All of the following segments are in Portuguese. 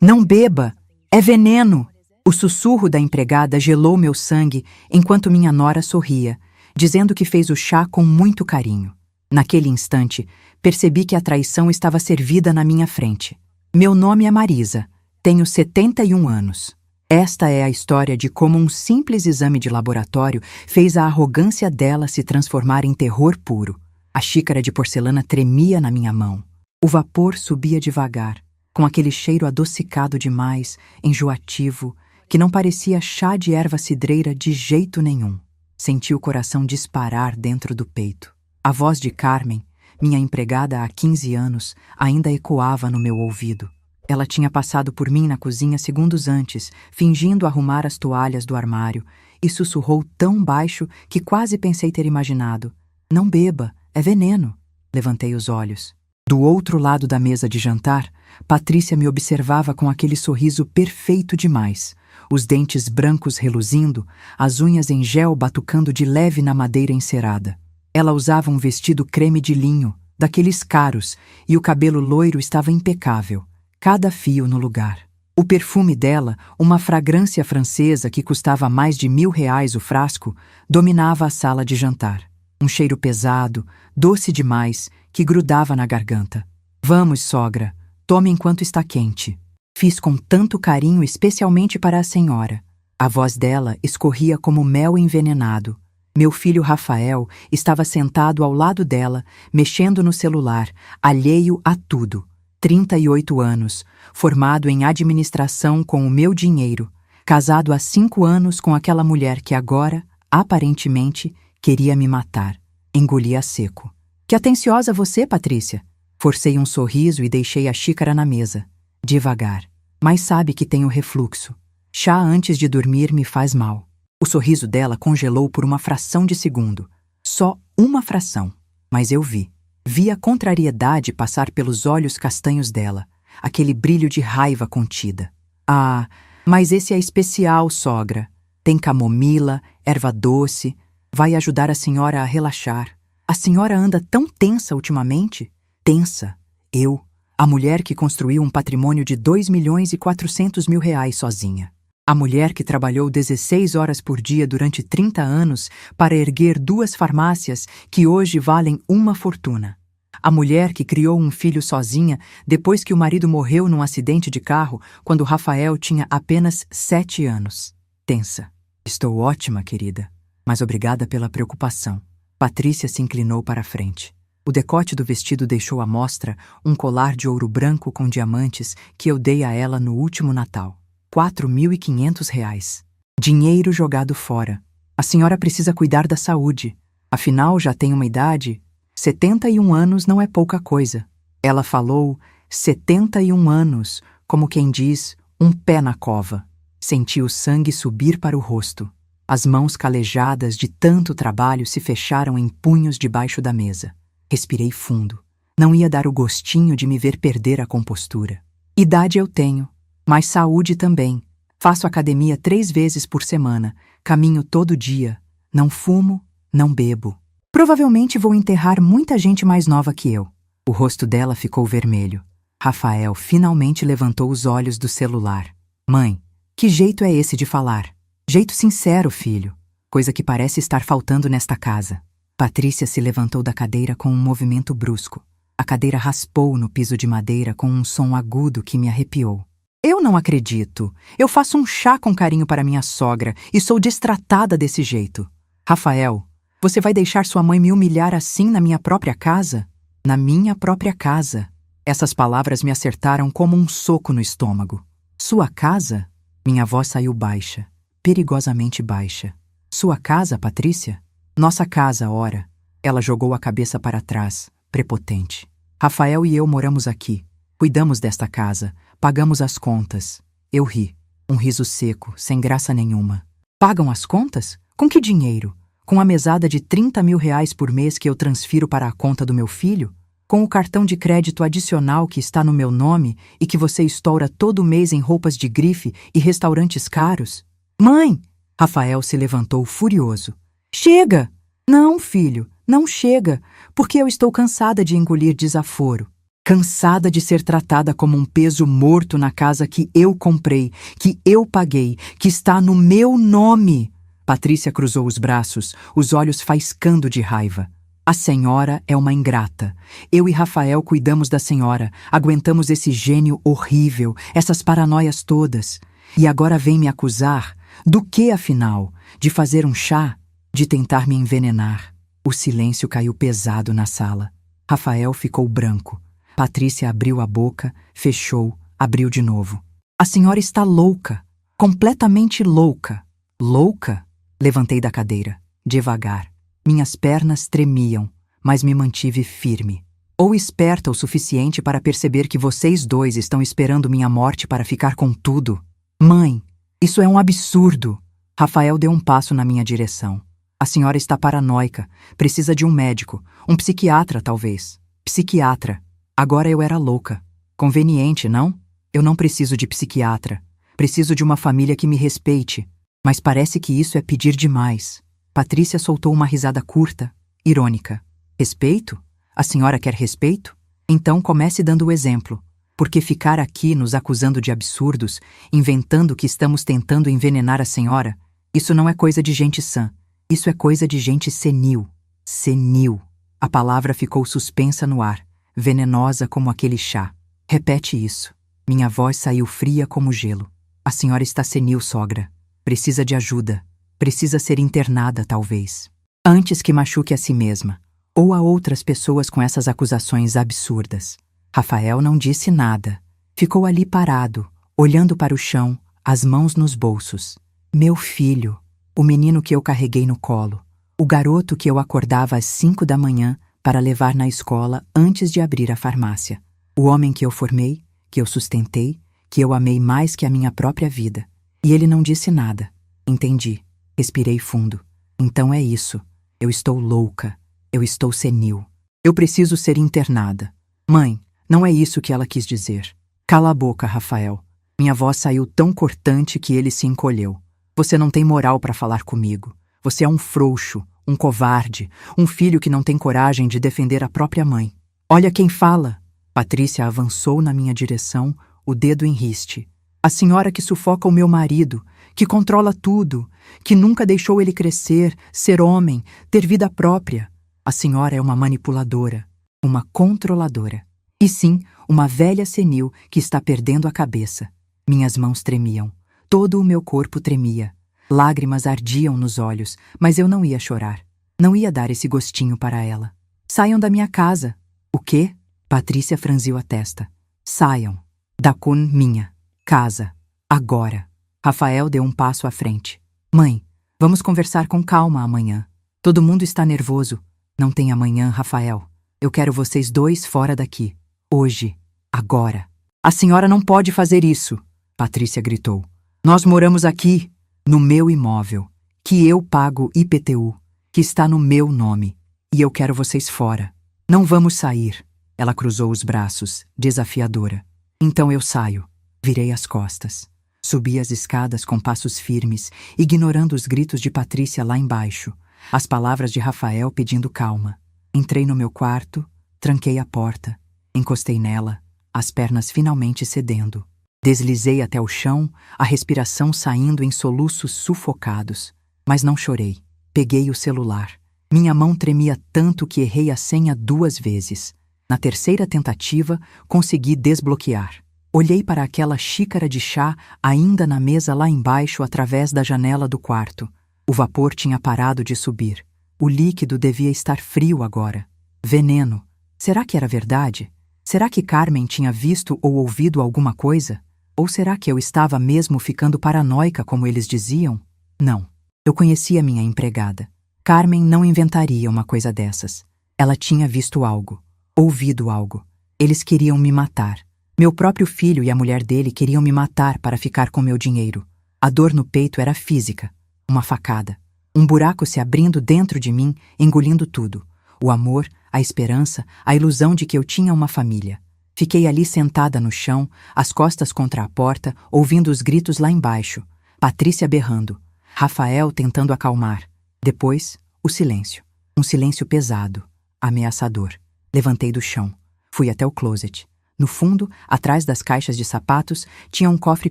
Não beba! É veneno! O sussurro da empregada gelou meu sangue enquanto minha nora sorria, dizendo que fez o chá com muito carinho. Naquele instante, percebi que a traição estava servida na minha frente. Meu nome é Marisa. Tenho 71 anos. Esta é a história de como um simples exame de laboratório fez a arrogância dela se transformar em terror puro. A xícara de porcelana tremia na minha mão. O vapor subia devagar, com aquele cheiro adocicado demais, enjoativo, que não parecia chá de erva cidreira de jeito nenhum. Senti o coração disparar dentro do peito. A voz de Carmen, minha empregada há 15 anos, ainda ecoava no meu ouvido. Ela tinha passado por mim na cozinha segundos antes, fingindo arrumar as toalhas do armário, e sussurrou tão baixo que quase pensei ter imaginado. Não beba, é veneno. Levantei os olhos. Do outro lado da mesa de jantar, Patrícia me observava com aquele sorriso perfeito demais, os dentes brancos reluzindo, as unhas em gel batucando de leve na madeira encerada. Ela usava um vestido creme de linho, daqueles caros, e o cabelo loiro estava impecável, cada fio no lugar. O perfume dela, uma fragrância francesa que custava mais de R$1.000 o frasco, dominava a sala de jantar. Um cheiro pesado, doce demais, que grudava na garganta. Vamos, sogra, tome enquanto está quente. Fiz com tanto carinho especialmente para a senhora. A voz dela escorria como mel envenenado. Meu filho Rafael estava sentado ao lado dela, mexendo no celular, alheio a tudo. 38 anos, formado em administração com o meu dinheiro, casado há 5 anos com aquela mulher que agora, aparentemente, queria me matar. Engoli a seco. Que atenciosa você, Patrícia! Forcei um sorriso e deixei a xícara na mesa. Devagar. Mas sabe que tenho refluxo. Chá antes de dormir me faz mal. O sorriso dela congelou por uma fração de segundo. Só uma fração. Mas eu vi. Vi a contrariedade passar pelos olhos castanhos dela. Aquele brilho de raiva contida. Ah, mas esse é especial, sogra. Tem camomila, erva doce. Vai ajudar a senhora a relaxar. A senhora anda tão tensa ultimamente? Tensa. Eu, a mulher que construiu um patrimônio de R$2.400.000 sozinha. A mulher que trabalhou 16 horas por dia durante 30 anos para erguer 2 farmácias que hoje valem uma fortuna. A mulher que criou um filho sozinha depois que o marido morreu num acidente de carro quando Rafael tinha apenas 7 anos. Tensa. Estou ótima, querida, mas obrigada pela preocupação. Patrícia se inclinou para a frente. O decote do vestido deixou à mostra um colar de ouro branco com diamantes que eu dei a ela no último Natal. R$4.500. Dinheiro jogado fora. A senhora precisa cuidar da saúde. Afinal, já tem uma idade. 71 anos não é pouca coisa. Ela falou 71 anos, como quem diz, um pé na cova. Senti o sangue subir para o rosto. As mãos calejadas de tanto trabalho se fecharam em punhos debaixo da mesa. Respirei fundo. Não ia dar o gostinho de me ver perder a compostura. Idade eu tenho, mas saúde também. Faço academia 3 vezes por semana, caminho todo dia, não fumo, não bebo. Provavelmente vou enterrar muita gente mais nova que eu. O rosto dela ficou vermelho. Rafael finalmente levantou os olhos do celular. Mãe, que jeito é esse de falar? Jeito sincero, filho. Coisa que parece estar faltando nesta casa. Patrícia se levantou da cadeira com um movimento brusco. A cadeira raspou no piso de madeira com um som agudo que me arrepiou. Eu não acredito. Eu faço um chá com carinho para minha sogra e sou destratada desse jeito. Rafael, você vai deixar sua mãe me humilhar assim na minha própria casa? Na minha própria casa. Essas palavras me acertaram como um soco no estômago. Sua casa? Minha voz saiu baixa, perigosamente baixa. Sua casa, Patrícia? Nossa casa, ora. Ela jogou a cabeça para trás, prepotente. Rafael e eu moramos aqui. Cuidamos desta casa. Pagamos as contas. Eu ri. Um riso seco, sem graça nenhuma. Pagam as contas? Com que dinheiro? Com a mesada de R$30.000 por mês que eu transfiro para a conta do meu filho? Com o cartão de crédito adicional que está no meu nome e que você estoura todo mês em roupas de grife e restaurantes caros? Mãe! Rafael se levantou furioso. Chega! Não, filho, não chega, porque eu estou cansada de engolir desaforo. cansada de ser tratada como um peso morto na casa que eu comprei, que eu paguei, que está no meu nome. Patrícia cruzou os braços, os olhos faiscando de raiva. A senhora é uma ingrata. Eu e Rafael cuidamos da senhora, aguentamos esse gênio horrível, essas paranoias todas. E agora vem me acusar? Do que, afinal? De fazer um chá? De tentar me envenenar? O silêncio caiu pesado na sala. Rafael ficou branco. Patrícia abriu a boca, fechou, abriu de novo. A senhora está louca, completamente louca. Louca? Levantei da cadeira, devagar. Minhas pernas tremiam, mas me mantive firme. Ou esperta o suficiente para perceber que vocês dois estão esperando minha morte para ficar com tudo. Mãe, isso é um absurdo. Rafael deu um passo na minha direção. A senhora está paranoica, precisa de um médico, um psiquiatra talvez. Psiquiatra. Agora eu era louca. Conveniente, não? Eu não preciso de psiquiatra. Preciso de uma família que me respeite. Mas parece que isso é pedir demais. Patrícia soltou uma risada curta, irônica. Respeito? A senhora quer respeito? Então comece dando o exemplo. Porque ficar aqui nos acusando de absurdos, inventando que estamos tentando envenenar a senhora, isso não é coisa de gente sã. Isso é coisa de gente senil. Senil. A palavra ficou suspensa no ar, venenosa como aquele chá. Repete isso. Minha voz saiu fria como gelo. A senhora está senil, sogra. Precisa de ajuda. Precisa ser internada, talvez. Antes que machuque a si mesma, ou a outras pessoas com essas acusações absurdas. Rafael não disse nada. Ficou ali parado, olhando para o chão, as mãos nos bolsos. Meu filho, o menino que eu carreguei no colo, o garoto que eu acordava às 5 da manhã para levar na escola antes de abrir a farmácia. O homem que eu formei, que eu sustentei, que eu amei mais que a minha própria vida. E ele não disse nada. Entendi. Respirei fundo. Então é isso. Eu estou louca. Eu estou senil. Eu preciso ser internada. Mãe, não é isso que ela quis dizer. Cala a boca, Rafael. Minha voz saiu tão cortante que ele se encolheu. Você não tem moral para falar comigo. Você é um frouxo, um covarde, um filho que não tem coragem de defender a própria mãe. Olha quem fala. Patrícia avançou na minha direção, o dedo em riste. A senhora que sufoca o meu marido, que controla tudo, que nunca deixou ele crescer, ser homem, ter vida própria. A senhora é uma manipuladora, uma controladora. E sim, uma velha senil que está perdendo a cabeça. Minhas mãos tremiam. Todo o meu corpo tremia. Lágrimas ardiam nos olhos, mas eu não ia chorar. Não ia dar esse gostinho para ela. Saiam da minha casa. O quê? Patrícia franziu a testa. Saiam. Da minha casa. Agora. Rafael deu um passo à frente. Mãe, vamos conversar com calma amanhã. Todo mundo está nervoso. Não tem amanhã, Rafael. Eu quero vocês dois fora daqui. Hoje. Agora. A senhora não pode fazer isso, Patrícia gritou. Nós moramos aqui, no meu imóvel, que eu pago IPTU, que está no meu nome, e eu quero vocês fora. Não vamos sair. Ela cruzou os braços, desafiadora. Então eu saio. Virei as costas. Subi as escadas com passos firmes, ignorando os gritos de Patrícia lá embaixo, as palavras de Rafael pedindo calma. Entrei no meu quarto, tranquei a porta, encostei nela, as pernas finalmente cedendo. Deslizei até o chão, a respiração saindo em soluços sufocados. Mas não chorei. Peguei o celular. Minha mão tremia tanto que errei a senha 2 vezes. Na terceira tentativa, consegui desbloquear. Olhei para aquela xícara de chá ainda na mesa lá embaixo através da janela do quarto. O vapor tinha parado de subir. O líquido devia estar frio agora. Veneno. Será que era verdade? Será que Carmen tinha visto ou ouvido alguma coisa? Ou será que eu estava mesmo ficando paranoica, como eles diziam? Não. Eu conhecia minha empregada. Carmen não inventaria uma coisa dessas. Ela tinha visto algo, ouvido algo. Eles queriam me matar. Meu próprio filho e a mulher dele queriam me matar para ficar com meu dinheiro. A dor no peito era física. Uma facada. Um buraco se abrindo dentro de mim, engolindo tudo. O amor, a esperança, a ilusão de que eu tinha uma família. Fiquei ali sentada no chão, as costas contra a porta, ouvindo os gritos lá embaixo. Patrícia berrando. Rafael tentando acalmar. Depois, o silêncio. Um silêncio pesado, ameaçador. Levantei do chão. Fui até o closet. No fundo, atrás das caixas de sapatos, tinha um cofre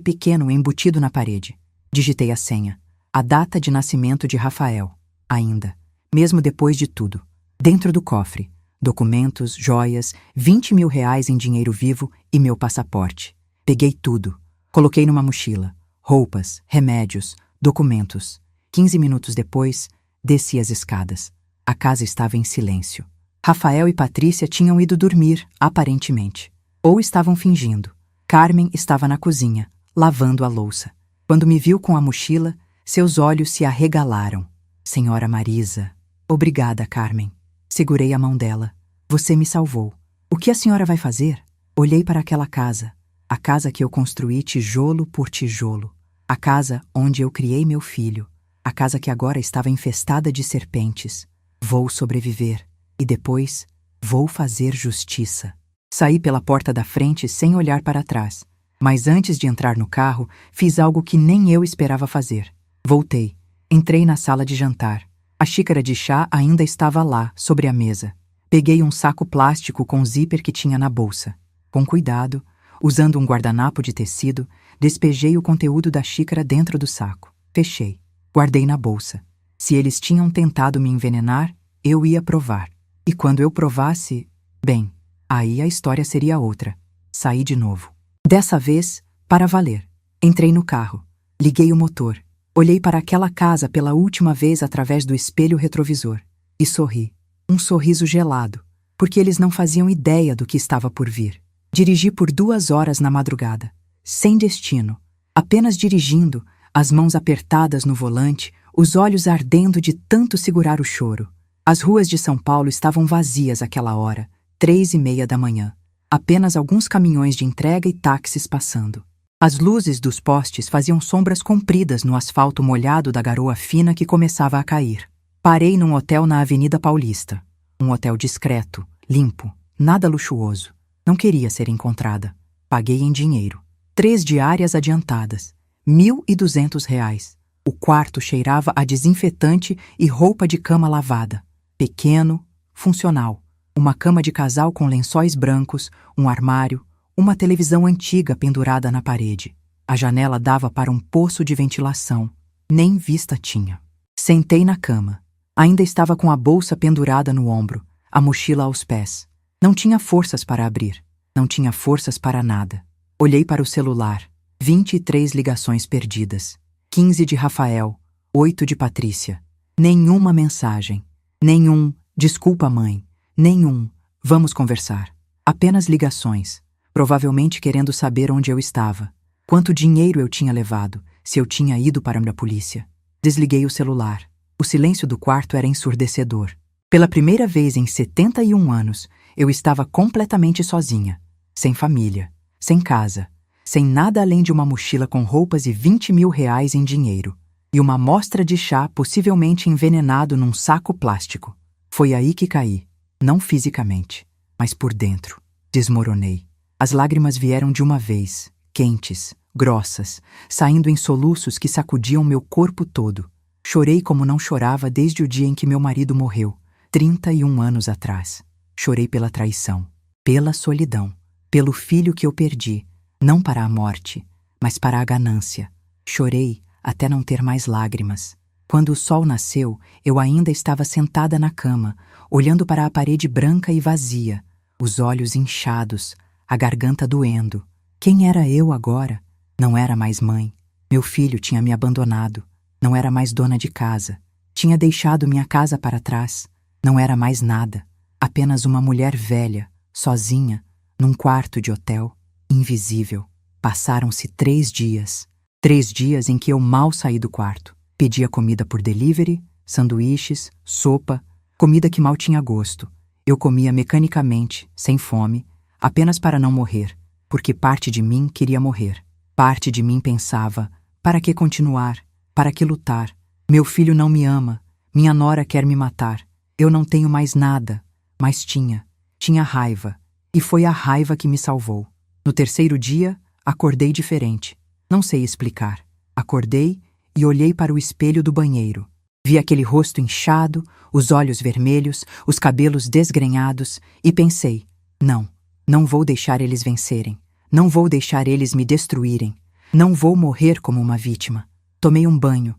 pequeno embutido na parede. Digitei a senha. A data de nascimento de Rafael. Ainda. Mesmo depois de tudo. Dentro do cofre. Documentos, joias, 20 mil reais em dinheiro vivo e meu passaporte. Peguei tudo. Coloquei numa mochila. Roupas, remédios, documentos. 15 minutos depois, desci as escadas. A casa estava em silêncio. Rafael e Patrícia tinham ido dormir, aparentemente. Ou estavam fingindo. Carmen estava na cozinha, lavando a louça. Quando me viu com a mochila, seus olhos se arregalaram. Senhora Marisa. Obrigada, Carmen. Segurei a mão dela. Você me salvou. O que a senhora vai fazer? Olhei para aquela casa. A casa que eu construí tijolo por tijolo. A casa onde eu criei meu filho. A casa que agora estava infestada de serpentes. Vou sobreviver. E depois, vou fazer justiça. Saí pela porta da frente sem olhar para trás. Mas antes de entrar no carro, fiz algo que nem eu esperava fazer. Voltei. Entrei na sala de jantar. A xícara de chá ainda estava lá, sobre a mesa. Peguei um saco plástico com zíper que tinha na bolsa. Com cuidado, usando um guardanapo de tecido, despejei o conteúdo da xícara dentro do saco. Fechei. Guardei na bolsa. Se eles tinham tentado me envenenar, eu ia provar. E quando eu provasse, bem, aí a história seria outra. Saí de novo. Dessa vez, para valer. Entrei no carro. Liguei o motor. Olhei para aquela casa pela última vez através do espelho retrovisor. E sorri. Um sorriso gelado, porque eles não faziam ideia do que estava por vir. Dirigi por 2 horas na madrugada. Sem destino. Apenas dirigindo, as mãos apertadas no volante, os olhos ardendo de tanto segurar o choro. As ruas de São Paulo estavam vazias àquela hora, 3:30 da manhã. Apenas alguns caminhões de entrega e táxis passando. As luzes dos postes faziam sombras compridas no asfalto molhado da garoa fina que começava a cair. Parei num hotel na Avenida Paulista. Um hotel discreto, limpo, nada luxuoso. Não queria ser encontrada. Paguei em dinheiro. 3 diárias adiantadas. R$ 1.200. O quarto cheirava a desinfetante e roupa de cama lavada. Pequeno, funcional. Uma cama de casal com lençóis brancos, um armário, uma televisão antiga pendurada na parede. A janela dava para um poço de ventilação. Nem vista tinha. Sentei na cama. Ainda estava com a bolsa pendurada no ombro, a mochila aos pés. Não tinha forças para abrir. Não tinha forças para nada. Olhei para o celular. 23 ligações perdidas. 15 de Rafael, 8 de Patrícia. Nenhuma mensagem. Nenhum, desculpa mãe. Nenhum, vamos conversar. Apenas ligações. Provavelmente querendo saber onde eu estava. Quanto dinheiro eu tinha levado, se eu tinha ido para a polícia. Desliguei o celular. O silêncio do quarto era ensurdecedor. Pela primeira vez em 71 anos, eu estava completamente sozinha. Sem família, sem casa, sem nada além de uma mochila com roupas e 20 mil reais em dinheiro. E uma amostra de chá possivelmente envenenado num saco plástico. Foi aí que caí. Não fisicamente, mas por dentro. Desmoronei. As lágrimas vieram de uma vez, quentes, grossas, saindo em soluços que sacudiam meu corpo todo. Chorei como não chorava desde o dia em que meu marido morreu, 31 anos atrás. Chorei pela traição, pela solidão, pelo filho que eu perdi, não para a morte, mas para a ganância. Chorei até não ter mais lágrimas. Quando o sol nasceu, eu ainda estava sentada na cama, olhando para a parede branca e vazia, os olhos inchados, a garganta doendo. Quem era eu agora? Não era mais mãe. Meu filho tinha me abandonado. Não era mais dona de casa. Tinha deixado minha casa para trás. Não era mais nada. Apenas uma mulher velha, sozinha, num quarto de hotel, invisível. Passaram-se 3 dias. 3 dias em que eu mal saí do quarto. Pedia comida por delivery, sanduíches, sopa, comida que mal tinha gosto. Eu comia mecanicamente, sem fome, apenas para não morrer, porque parte de mim queria morrer. Parte de mim pensava, para que continuar? Para que lutar? Meu filho não me ama, minha nora quer me matar. Eu não tenho mais nada, mas tinha raiva, e foi a raiva que me salvou. No 3º dia, acordei diferente. Não sei explicar. Acordei e olhei para o espelho do banheiro. Vi aquele rosto inchado, os olhos vermelhos, os cabelos desgrenhados, e pensei, não, Não vou deixar eles vencerem. Não vou deixar eles me destruírem. Não vou morrer como uma vítima. Tomei um banho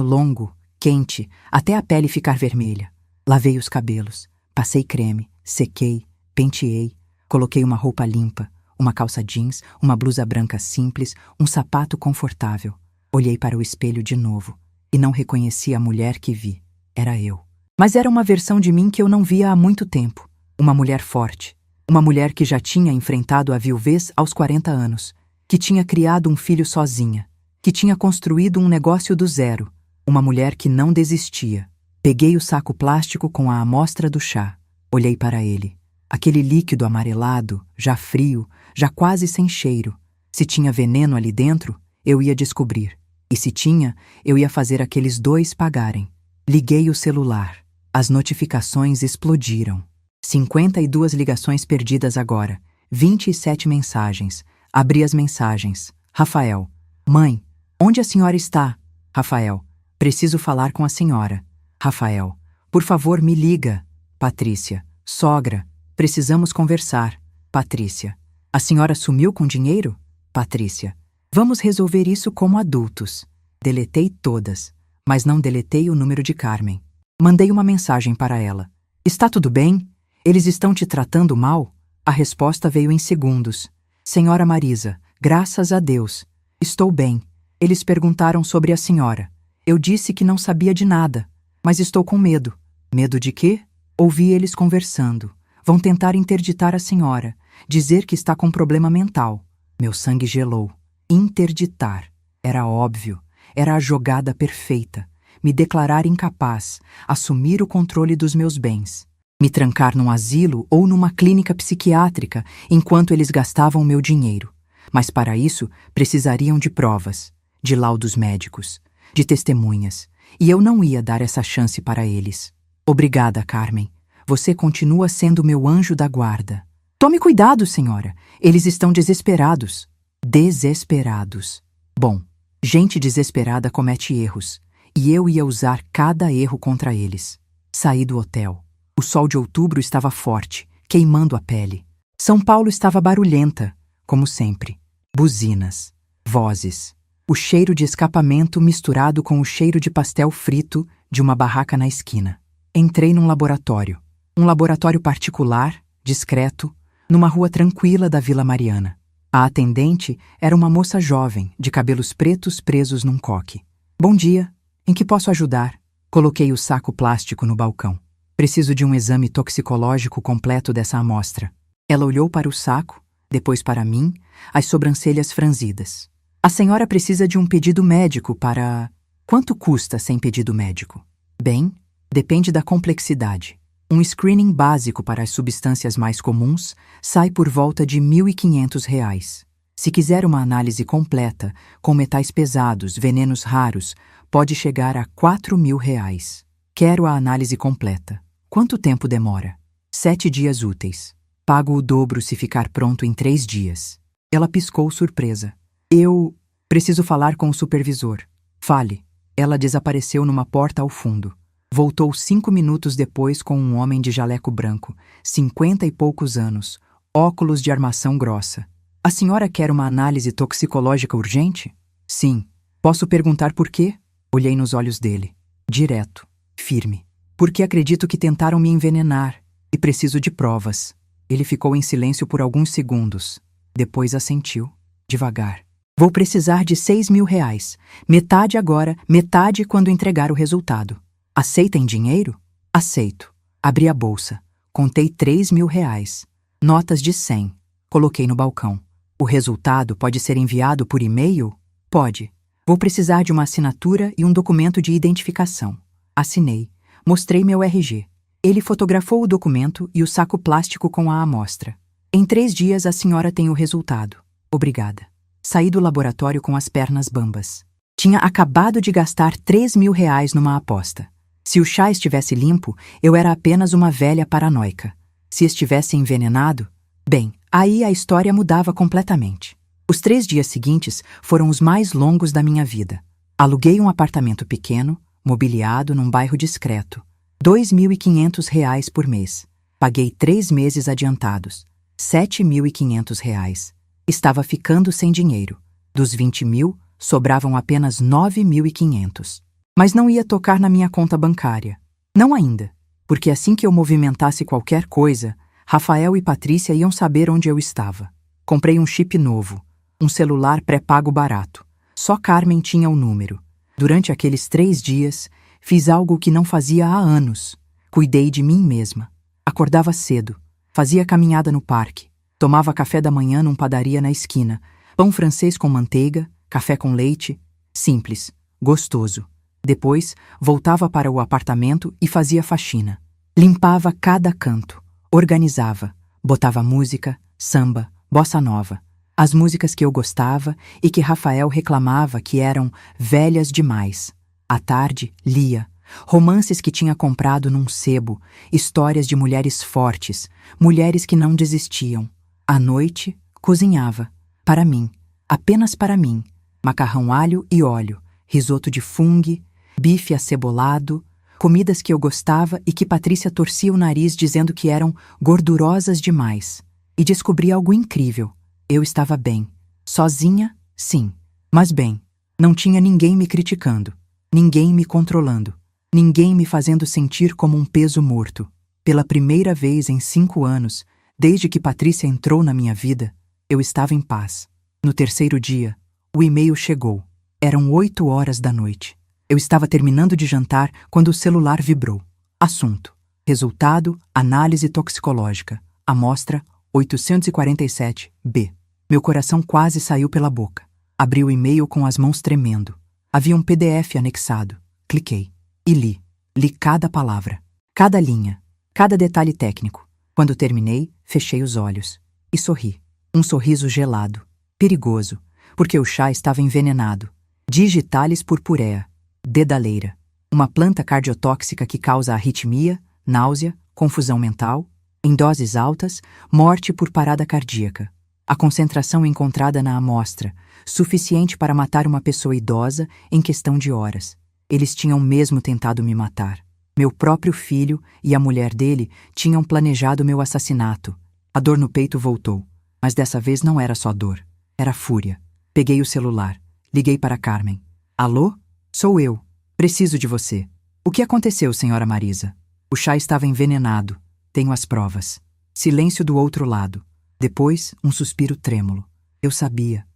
longo, quente, até a pele ficar vermelha. Lavei os cabelos, passei creme, sequei, penteei, coloquei uma roupa limpa, uma calça jeans, uma blusa branca simples, um sapato confortável. Olhei para o espelho de novo e não reconheci a mulher que vi. Era eu. Mas era uma versão de mim que eu não via há muito tempo. Uma mulher forte. Uma mulher que já tinha enfrentado a viuvez aos 40 anos. Que tinha criado um filho sozinha. Que tinha construído um negócio do zero. Uma mulher que não desistia. Peguei o saco plástico com a amostra do chá. Olhei para ele. Aquele líquido amarelado, já frio, já quase sem cheiro. Se tinha veneno ali dentro, eu ia descobrir. E se tinha, eu ia fazer aqueles dois pagarem. Liguei o celular. As notificações explodiram. 52 ligações perdidas agora. 27 mensagens. Abri as mensagens. Rafael. Mãe, onde a senhora está? Rafael. Preciso falar com a senhora. Rafael. Por favor, me liga. Patrícia. Sogra. Precisamos conversar. Patrícia. A senhora sumiu com dinheiro? Patrícia. Vamos resolver isso como adultos. Deletei todas, mas não deletei o número de Carmen. Mandei uma mensagem para ela. Está tudo bem? Eles estão te tratando mal? A resposta veio em segundos. Senhora Marisa, graças a Deus. Estou bem. Eles perguntaram sobre a senhora. Eu disse que não sabia de nada, mas estou com medo. Medo de quê? Ouvi eles conversando. Vão tentar interditar a senhora, dizer que está com problema mental. Meu sangue gelou. Interditar. Era óbvio. Era a jogada perfeita. Me declarar incapaz, assumir o controle dos meus bens. Me trancar num asilo ou numa clínica psiquiátrica enquanto eles gastavam meu dinheiro. Mas para isso precisariam de provas, de laudos médicos, de testemunhas. E eu não ia dar essa chance para eles. Obrigada, Carmen. Você continua sendo meu anjo da guarda. Tome cuidado, senhora. Eles estão desesperados. Desesperados. Bom, gente desesperada comete erros. E eu ia usar cada erro contra eles. Saí do hotel. O sol de outubro estava forte, queimando a pele. São Paulo estava barulhenta, como sempre. Buzinas, vozes. O cheiro de escapamento misturado com o cheiro de pastel frito de uma barraca na esquina. Entrei num laboratório. Um laboratório particular, discreto, numa rua tranquila da Vila Mariana. A atendente era uma moça jovem, de cabelos pretos presos num coque. Bom dia. Em que posso ajudar? Coloquei o saco plástico no balcão. Preciso de um exame toxicológico completo dessa amostra. Ela olhou para o saco, depois para mim, as sobrancelhas franzidas. A senhora precisa de um pedido médico para... Quanto custa sem pedido médico? Bem, depende da complexidade. Um screening básico para as substâncias mais comuns sai por volta de R$ 1.500. Se quiser uma análise completa, com metais pesados, venenos raros, pode chegar a R$ 4.000. Quero a análise completa. Quanto tempo demora? 7 dias úteis. Pago o dobro se ficar pronto em 3 dias. Ela piscou surpresa. Eu preciso falar com o supervisor. Fale. Ela desapareceu numa porta ao fundo. Voltou 5 minutos depois com um homem de jaleco branco, 50 e poucos anos, óculos de armação grossa. A senhora quer uma análise toxicológica urgente? Sim. Posso perguntar por quê? Olhei nos olhos dele. Direto. Firme. Porque acredito que tentaram me envenenar e preciso de provas. Ele ficou em silêncio por alguns segundos. Depois assentiu, devagar. Vou precisar de R$ 6.000. Metade agora, metade quando entregar o resultado. Aceita em dinheiro? Aceito. Abri a bolsa. Contei R$ 3.000. Notas de 100. Coloquei no balcão. O resultado pode ser enviado por e-mail? Pode. Vou precisar de uma assinatura e um documento de identificação. Assinei. Mostrei meu RG. Ele fotografou o documento e o saco plástico com a amostra. Em 3 dias a senhora tem o resultado. Obrigada. Saí do laboratório com as pernas bambas. Tinha acabado de gastar R$ 3.000 numa aposta. Se o chá estivesse limpo, eu era apenas uma velha paranoica. Se estivesse envenenado, bem, aí a história mudava completamente. Os 3 dias seguintes foram os mais longos da minha vida. Aluguei um apartamento pequeno, mobiliado num bairro discreto. R$ 2.500 por mês. Paguei 3 meses adiantados. R$ 7.500. Estava ficando sem dinheiro. Dos 20.000, sobravam apenas 9.500. Mas não ia tocar na minha conta bancária. Não ainda, porque assim que eu movimentasse qualquer coisa, Rafael e Patrícia iam saber onde eu estava. Comprei um chip novo, um celular pré-pago barato. Só Carmen tinha o número. Durante aqueles 3 dias, fiz algo que não fazia há anos. Cuidei de mim mesma. Acordava cedo, fazia caminhada no parque, tomava café da manhã numa padaria na esquina, pão francês com manteiga, café com leite, simples, gostoso. Depois, voltava para o apartamento e fazia faxina. Limpava cada canto, organizava, botava música, samba, bossa nova. As músicas que eu gostava e que Rafael reclamava que eram velhas demais. À tarde, lia. Romances que tinha comprado num sebo, histórias de mulheres fortes, mulheres que não desistiam. À noite, cozinhava. Para mim, apenas para mim. Macarrão alho e óleo, risoto de fungo, bife acebolado, comidas que eu gostava e que Patrícia torcia o nariz dizendo que eram gordurosas demais. E descobri algo incrível. Eu estava bem. Sozinha, sim, mas bem. Não tinha ninguém me criticando, ninguém me controlando, ninguém me fazendo sentir como um peso morto. Pela primeira vez em 5 anos, desde que Patrícia entrou na minha vida, eu estava em paz. No 3º dia, o e-mail chegou. Eram 8 horas da noite. Eu estava terminando de jantar quando o celular vibrou. Assunto: resultado, análise toxicológica. Amostra 847-B. Meu coração quase saiu pela boca. Abri o e-mail com as mãos tremendo. Havia um PDF anexado. Cliquei e li. Li cada palavra, cada linha, cada detalhe técnico. Quando terminei, fechei os olhos e sorri. Um sorriso gelado, perigoso, porque o chá estava envenenado. Digitalis purpurea, dedaleira, uma planta cardiotóxica que causa arritmia, náusea, confusão mental, em doses altas, morte por parada cardíaca. A concentração encontrada na amostra, suficiente para matar uma pessoa idosa em questão de horas. Eles tinham mesmo tentado me matar. Meu próprio filho e a mulher dele tinham planejado meu assassinato. A dor no peito voltou, mas dessa vez não era só dor, era fúria. Peguei o celular, liguei para Carmen. Alô? Sou eu. Preciso de você. O que aconteceu, senhora Marisa? O chá estava envenenado. Tenho as provas. Silêncio do outro lado. Depois, um suspiro trêmulo. Eu sabia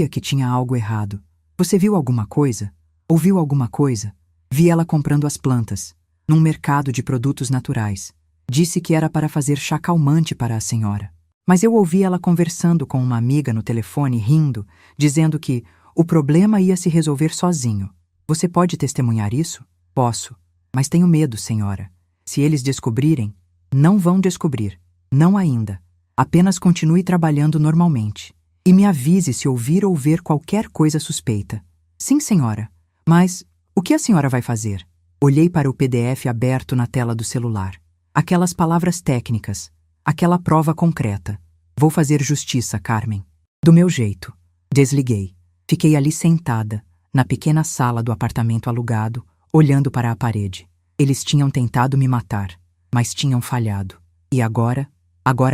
que tinha algo errado. Você viu alguma coisa? Ouviu alguma coisa? Vi ela comprando as plantas, num mercado de produtos naturais. Disse que era para fazer chá calmante para a senhora. Mas eu ouvi ela conversando com uma amiga no telefone, rindo, dizendo que o problema ia se resolver sozinho. Você pode testemunhar isso? Posso. Mas tenho medo, senhora. Se eles descobrirem, não vão descobrir. Não ainda. Apenas continue trabalhando normalmente. E me avise se ouvir ou ver qualquer coisa suspeita. Sim, senhora. Mas o que a senhora vai fazer? Olhei para o PDF aberto na tela do celular. Aquelas palavras técnicas. Aquela prova concreta. Vou fazer justiça, Carmen. Do meu jeito. Desliguei. Fiquei ali sentada, na pequena sala do apartamento alugado, olhando para a parede. Eles tinham tentado me matar, mas tinham falhado. E agora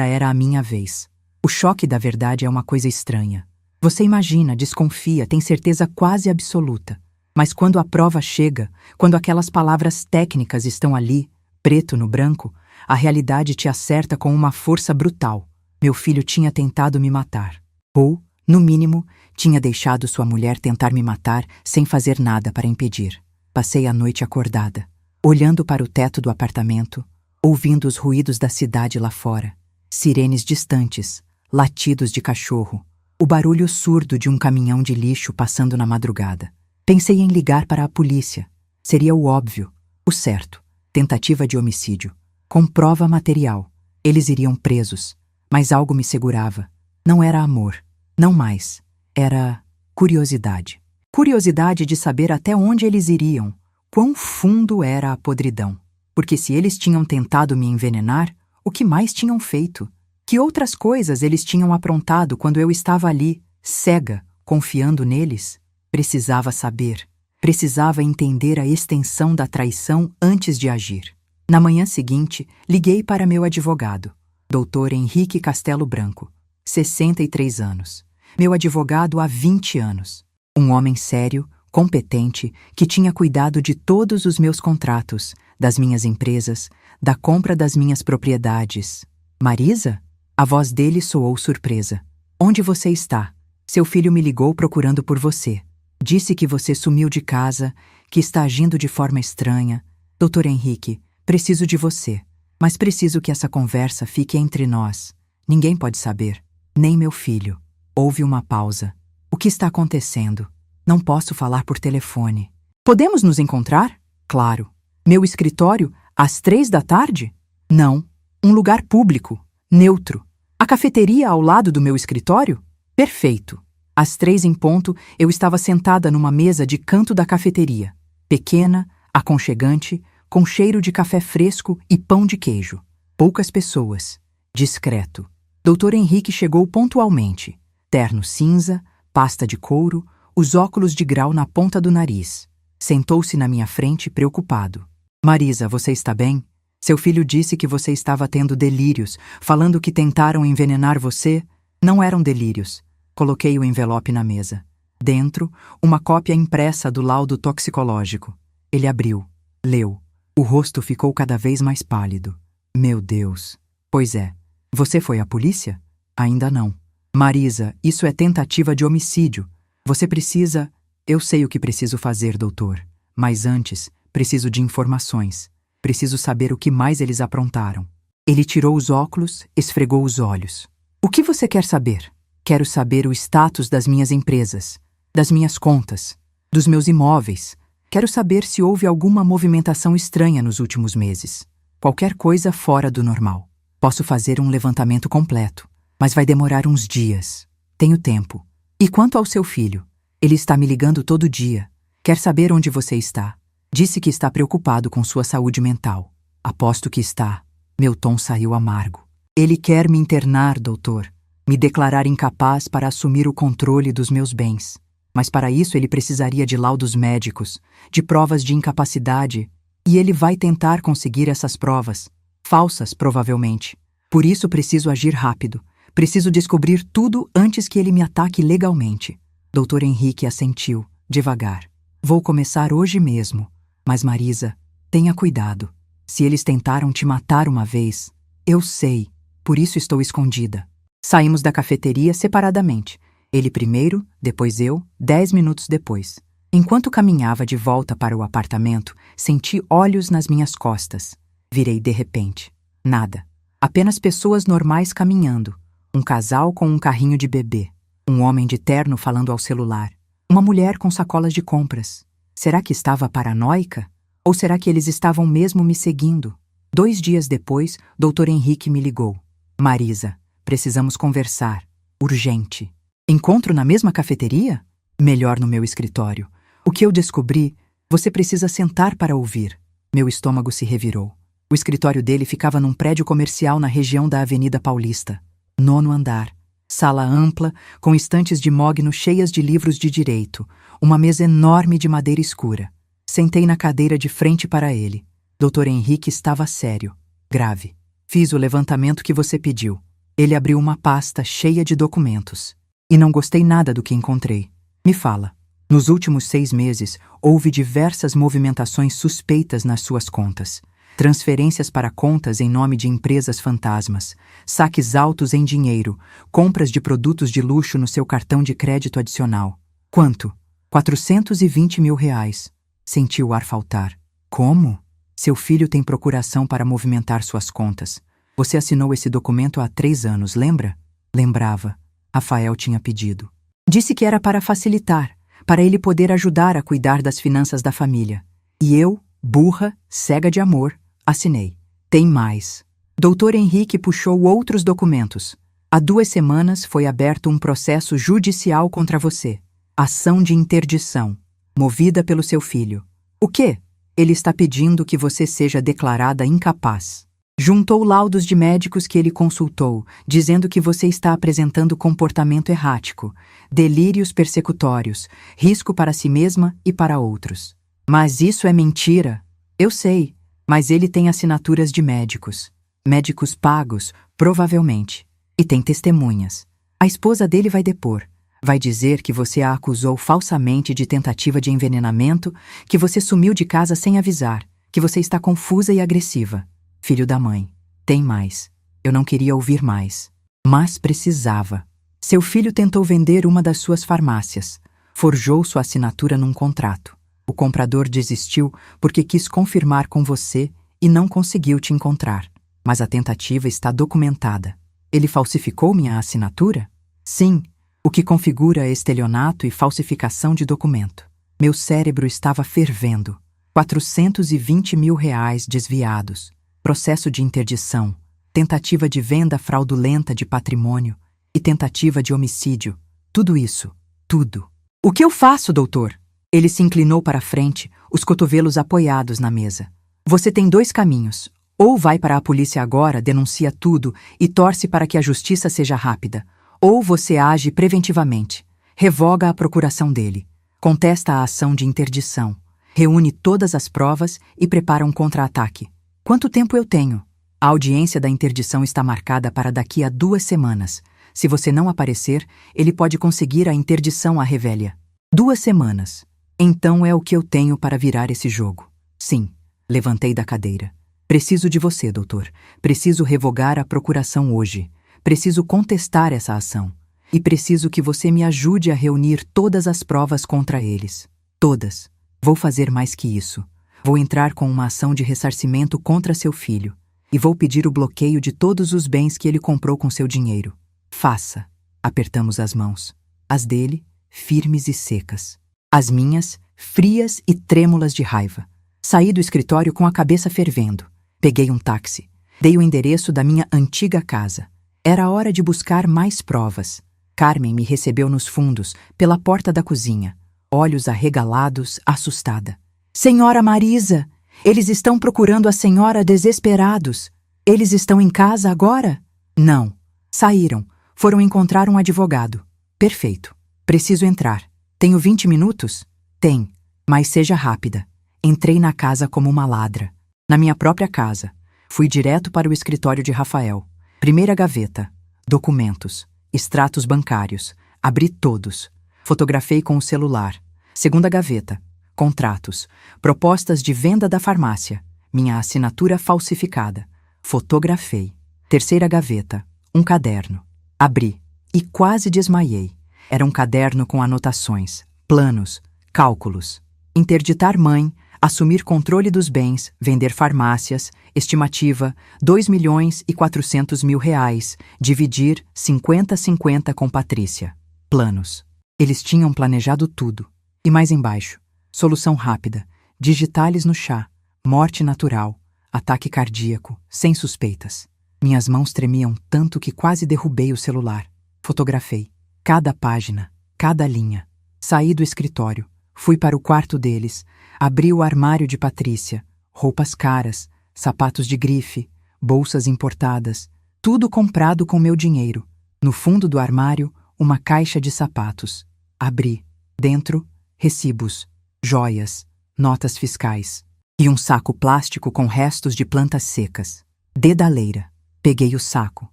era a minha vez. O choque da verdade é uma coisa estranha. Você imagina, desconfia, tem certeza quase absoluta. Mas quando a prova chega, quando aquelas palavras técnicas estão ali, preto no branco, a realidade te acerta com uma força brutal. Meu filho tinha tentado me matar. Ou, no mínimo, tinha deixado sua mulher tentar me matar sem fazer nada para impedir. Passei a noite acordada, olhando para o teto do apartamento, ouvindo os ruídos da cidade lá fora. Sirenes distantes, latidos de cachorro, o barulho surdo de um caminhão de lixo passando na madrugada. Pensei em ligar para a polícia. Seria o óbvio, o certo. Tentativa de homicídio. Com prova material. Eles iriam presos. Mas algo me segurava. Não era amor. Não mais. Era curiosidade. Curiosidade de saber até onde eles iriam. Quão fundo era a podridão. Porque se eles tinham tentado me envenenar, o que mais tinham feito? Que outras coisas eles tinham aprontado quando eu estava ali, cega, confiando neles? Precisava saber. Precisava entender a extensão da traição antes de agir. Na manhã seguinte, liguei para meu advogado. Dr. Henrique Castelo Branco, 63 anos. Meu advogado há 20 anos. Um homem sério, competente, que tinha cuidado de todos os meus contratos, das minhas empresas, da compra das minhas propriedades. Marisa? A voz dele soou surpresa. Onde você está? Seu filho me ligou procurando por você. Disse que você sumiu de casa, que está agindo de forma estranha. Dr. Henrique, preciso de você, mas preciso que essa conversa fique entre nós. Ninguém pode saber, nem meu filho. Houve uma pausa. O que está acontecendo? Não posso falar por telefone. Podemos nos encontrar? Claro. Meu escritório, às 3 da tarde? Não. Um lugar público, neutro. A cafeteria ao lado do meu escritório? Perfeito. Às 3 em ponto, eu estava sentada numa mesa de canto da cafeteria. Pequena, aconchegante, com cheiro de café fresco e pão de queijo. Poucas pessoas. Discreto. Dr. Henrique chegou pontualmente. Terno cinza, pasta de couro, os óculos de grau na ponta do nariz. Sentou-se na minha frente, preocupado. Marisa, você está bem? Seu filho disse que você estava tendo delírios, falando que tentaram envenenar você. Não eram delírios. Coloquei o envelope na mesa. Dentro, uma cópia impressa do laudo toxicológico. Ele abriu, leu. O rosto ficou cada vez mais pálido. Meu Deus. Pois é. Você foi à polícia? Ainda não. Marisa, isso é tentativa de homicídio. Você precisa... Eu sei o que preciso fazer, doutor. Mas antes, preciso de informações. Preciso saber o que mais eles aprontaram. Ele tirou os óculos, esfregou os olhos. O que você quer saber? Quero saber o status das minhas empresas, das minhas contas, dos meus imóveis. Quero saber se houve alguma movimentação estranha nos últimos meses. Qualquer coisa fora do normal. Posso fazer um levantamento completo, mas vai demorar uns dias. Tenho tempo. E quanto ao seu filho? Ele está me ligando todo dia. Quer saber onde você está. Disse que está preocupado com sua saúde mental. Aposto que está. Meu tom saiu amargo. Ele quer me internar, doutor. Me declarar incapaz para assumir o controle dos meus bens. Mas para isso ele precisaria de laudos médicos, de provas de incapacidade. E ele vai tentar conseguir essas provas. Falsas, provavelmente. Por isso preciso agir rápido. Preciso descobrir tudo antes que ele me ataque legalmente. Dr. Henrique assentiu, devagar. Vou começar hoje mesmo. Mas Marisa, tenha cuidado. Se eles tentaram te matar uma vez, eu sei. Por isso estou escondida. Saímos da cafeteria separadamente. Ele primeiro, depois eu, 10 minutos depois. Enquanto caminhava de volta para o apartamento, senti olhos nas minhas costas. Virei de repente. Nada. Apenas pessoas normais caminhando. Um casal com um carrinho de bebê. Um homem de terno falando ao celular. Uma mulher com sacolas de compras. Será que estava paranoica? Ou será que eles estavam mesmo me seguindo? 2 dias depois, Dr. Henrique me ligou. Marisa, precisamos conversar. Urgente. Encontro na mesma cafeteria? Melhor no meu escritório. O que eu descobri, você precisa sentar para ouvir. Meu estômago se revirou. O escritório dele ficava num prédio comercial na região da Avenida Paulista. 9º andar. Sala ampla, com estantes de mogno cheias de livros de direito. Uma mesa enorme de madeira escura. Sentei na cadeira de frente para ele. Dr. Henrique estava sério, grave. Fiz o levantamento que você pediu. Ele abriu uma pasta cheia de documentos. E não gostei nada do que encontrei. Me fala. Nos últimos 6 meses, houve diversas movimentações suspeitas nas suas contas. Transferências para contas em nome de empresas fantasmas, saques altos em dinheiro, compras de produtos de luxo no seu cartão de crédito adicional. Quanto? 420 mil reais. Senti o ar faltar. Como? Seu filho tem procuração para movimentar suas contas. Você assinou esse documento há 3 anos, lembra? Lembrava. Rafael tinha pedido. Disse que era para facilitar, para ele poder ajudar a cuidar das finanças da família. E eu, burra, cega de amor, assinei. Tem mais. Dr. Henrique puxou outros documentos. Há 2 semanas foi aberto um processo judicial contra você. Ação de interdição, movida pelo seu filho. O quê? Ele está pedindo que você seja declarada incapaz. Juntou laudos de médicos que ele consultou, dizendo que você está apresentando comportamento errático, delírios persecutórios, risco para si mesma e para outros. Mas isso é mentira. Eu sei, mas ele tem assinaturas de médicos. médicos pagos, provavelmente. E tem testemunhas. A esposa dele vai depor. Vai dizer que você a acusou falsamente de tentativa de envenenamento, que você sumiu de casa sem avisar, que você está confusa e agressiva. Filho da mãe. Tem mais. Eu não queria ouvir mais. Mas precisava. Seu filho tentou vender uma das suas farmácias. Forjou sua assinatura num contrato. O comprador desistiu porque quis confirmar com você e não conseguiu te encontrar. Mas a tentativa está documentada. Ele falsificou minha assinatura? Sim, o que configura estelionato e falsificação de documento. Meu cérebro estava fervendo. 420 mil reais desviados. Processo de interdição. Tentativa de venda fraudulenta de patrimônio e tentativa de homicídio. Tudo isso. Tudo. O que eu faço, doutor? Ele se inclinou para a frente, os cotovelos apoiados na mesa. Você tem 2 caminhos. Ou vai para a polícia agora, denuncia tudo e torce para que a justiça seja rápida. Ou você age preventivamente. Revoga a procuração dele. Contesta a ação de interdição. Reúne todas as provas e prepara um contra-ataque. Quanto tempo eu tenho? A audiência da interdição está marcada para daqui a 2 semanas. Se você não aparecer, ele pode conseguir a interdição à revelia. 2 semanas. Então é o que eu tenho para virar esse jogo. Sim. Levantei da cadeira. Preciso de você, doutor. Preciso revogar a procuração hoje. Preciso contestar essa ação. E preciso que você me ajude a reunir todas as provas contra eles. Todas. Vou fazer mais que isso. Vou entrar com uma ação de ressarcimento contra seu filho. E vou pedir o bloqueio de todos os bens que ele comprou com seu dinheiro. Faça. Apertamos as mãos. As dele, firmes e secas. As minhas, frias e trêmulas de raiva. Saí do escritório com a cabeça fervendo. Peguei um táxi. Dei o endereço da minha antiga casa. Era hora de buscar mais provas. Carmen me recebeu nos fundos, pela porta da cozinha. Olhos arregalados, assustada. Senhora Marisa! Eles estão procurando a senhora desesperados. Eles estão em casa agora? Não. Saíram. Foram encontrar um advogado. Perfeito. Preciso entrar. Tenho 20 minutos? Tem. Mas seja rápida. Entrei na casa como uma ladra. Na minha própria casa. Fui direto para o escritório de Rafael. Primeira gaveta. Documentos. Extratos bancários. Abri todos. Fotografei com o celular. Segunda gaveta. Contratos. Propostas de venda da farmácia. Minha assinatura falsificada. Fotografei. Terceira gaveta. Um caderno. Abri. E quase desmaiei. Era um caderno com anotações, planos, cálculos. Interditar mãe, assumir controle dos bens, vender farmácias, estimativa 2.400.000 reais, dividir 50-50 com Patrícia. Planos. Eles tinham planejado tudo. E mais embaixo. Solução rápida. Digitales no chá. Morte natural. Ataque cardíaco. Sem suspeitas. Minhas mãos tremiam tanto que quase derrubei o celular. Fotografei. Cada página. Cada linha. Saí do escritório. Fui para o quarto deles. Abri o armário de Patrícia. Roupas caras. Sapatos de grife. Bolsas importadas. Tudo comprado com meu dinheiro. No fundo do armário, uma caixa de sapatos. Abri. Dentro, recibos. Joias, notas fiscais e um saco plástico com restos de plantas secas. Dedaleira. Peguei o saco,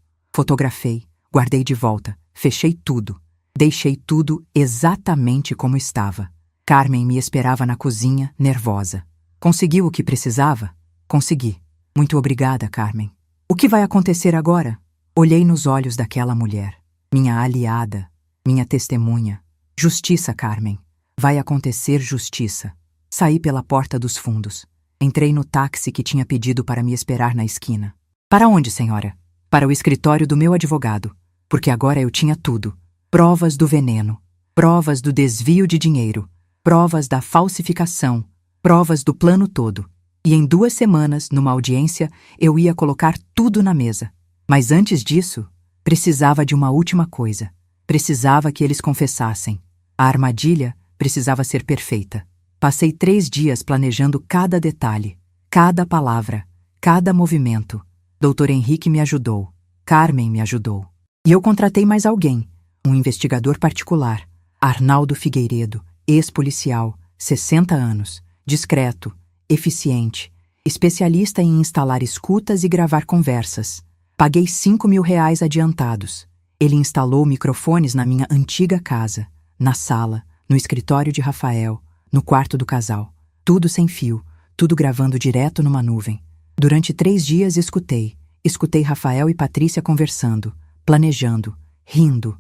fotografei, guardei de volta, fechei tudo. Deixei tudo exatamente como estava. Carmen me esperava na cozinha, nervosa. Conseguiu o que precisava? Consegui. Muito obrigada, Carmen. O que vai acontecer agora? Olhei nos olhos daquela mulher. Minha aliada, minha testemunha. Justiça, Carmen. Vai acontecer justiça. Saí pela porta dos fundos. Entrei no táxi que tinha pedido para me esperar na esquina. Para onde, senhora? Para o escritório do meu advogado. Porque agora eu tinha tudo. Provas do veneno. Provas do desvio de dinheiro. Provas da falsificação. Provas do plano todo. E em 2 semanas, numa audiência, eu ia colocar tudo na mesa. Mas antes disso, precisava de uma última coisa. Precisava que eles confessassem. A armadilha precisava ser perfeita. Passei 3 dias planejando cada detalhe, cada palavra, cada movimento. Dr. Henrique me ajudou. Carmen me ajudou. E eu contratei mais alguém, um investigador particular, Arnaldo Figueiredo, ex-policial, 60 anos, discreto, eficiente. especialista em instalar escutas e gravar conversas. Paguei R$ 5.000 adiantados. Ele instalou microfones na minha antiga casa, na sala, no escritório de Rafael, no quarto do casal. Tudo sem fio, tudo gravando direto numa nuvem. Durante 3 dias escutei Rafael e Patrícia conversando, planejando, rindo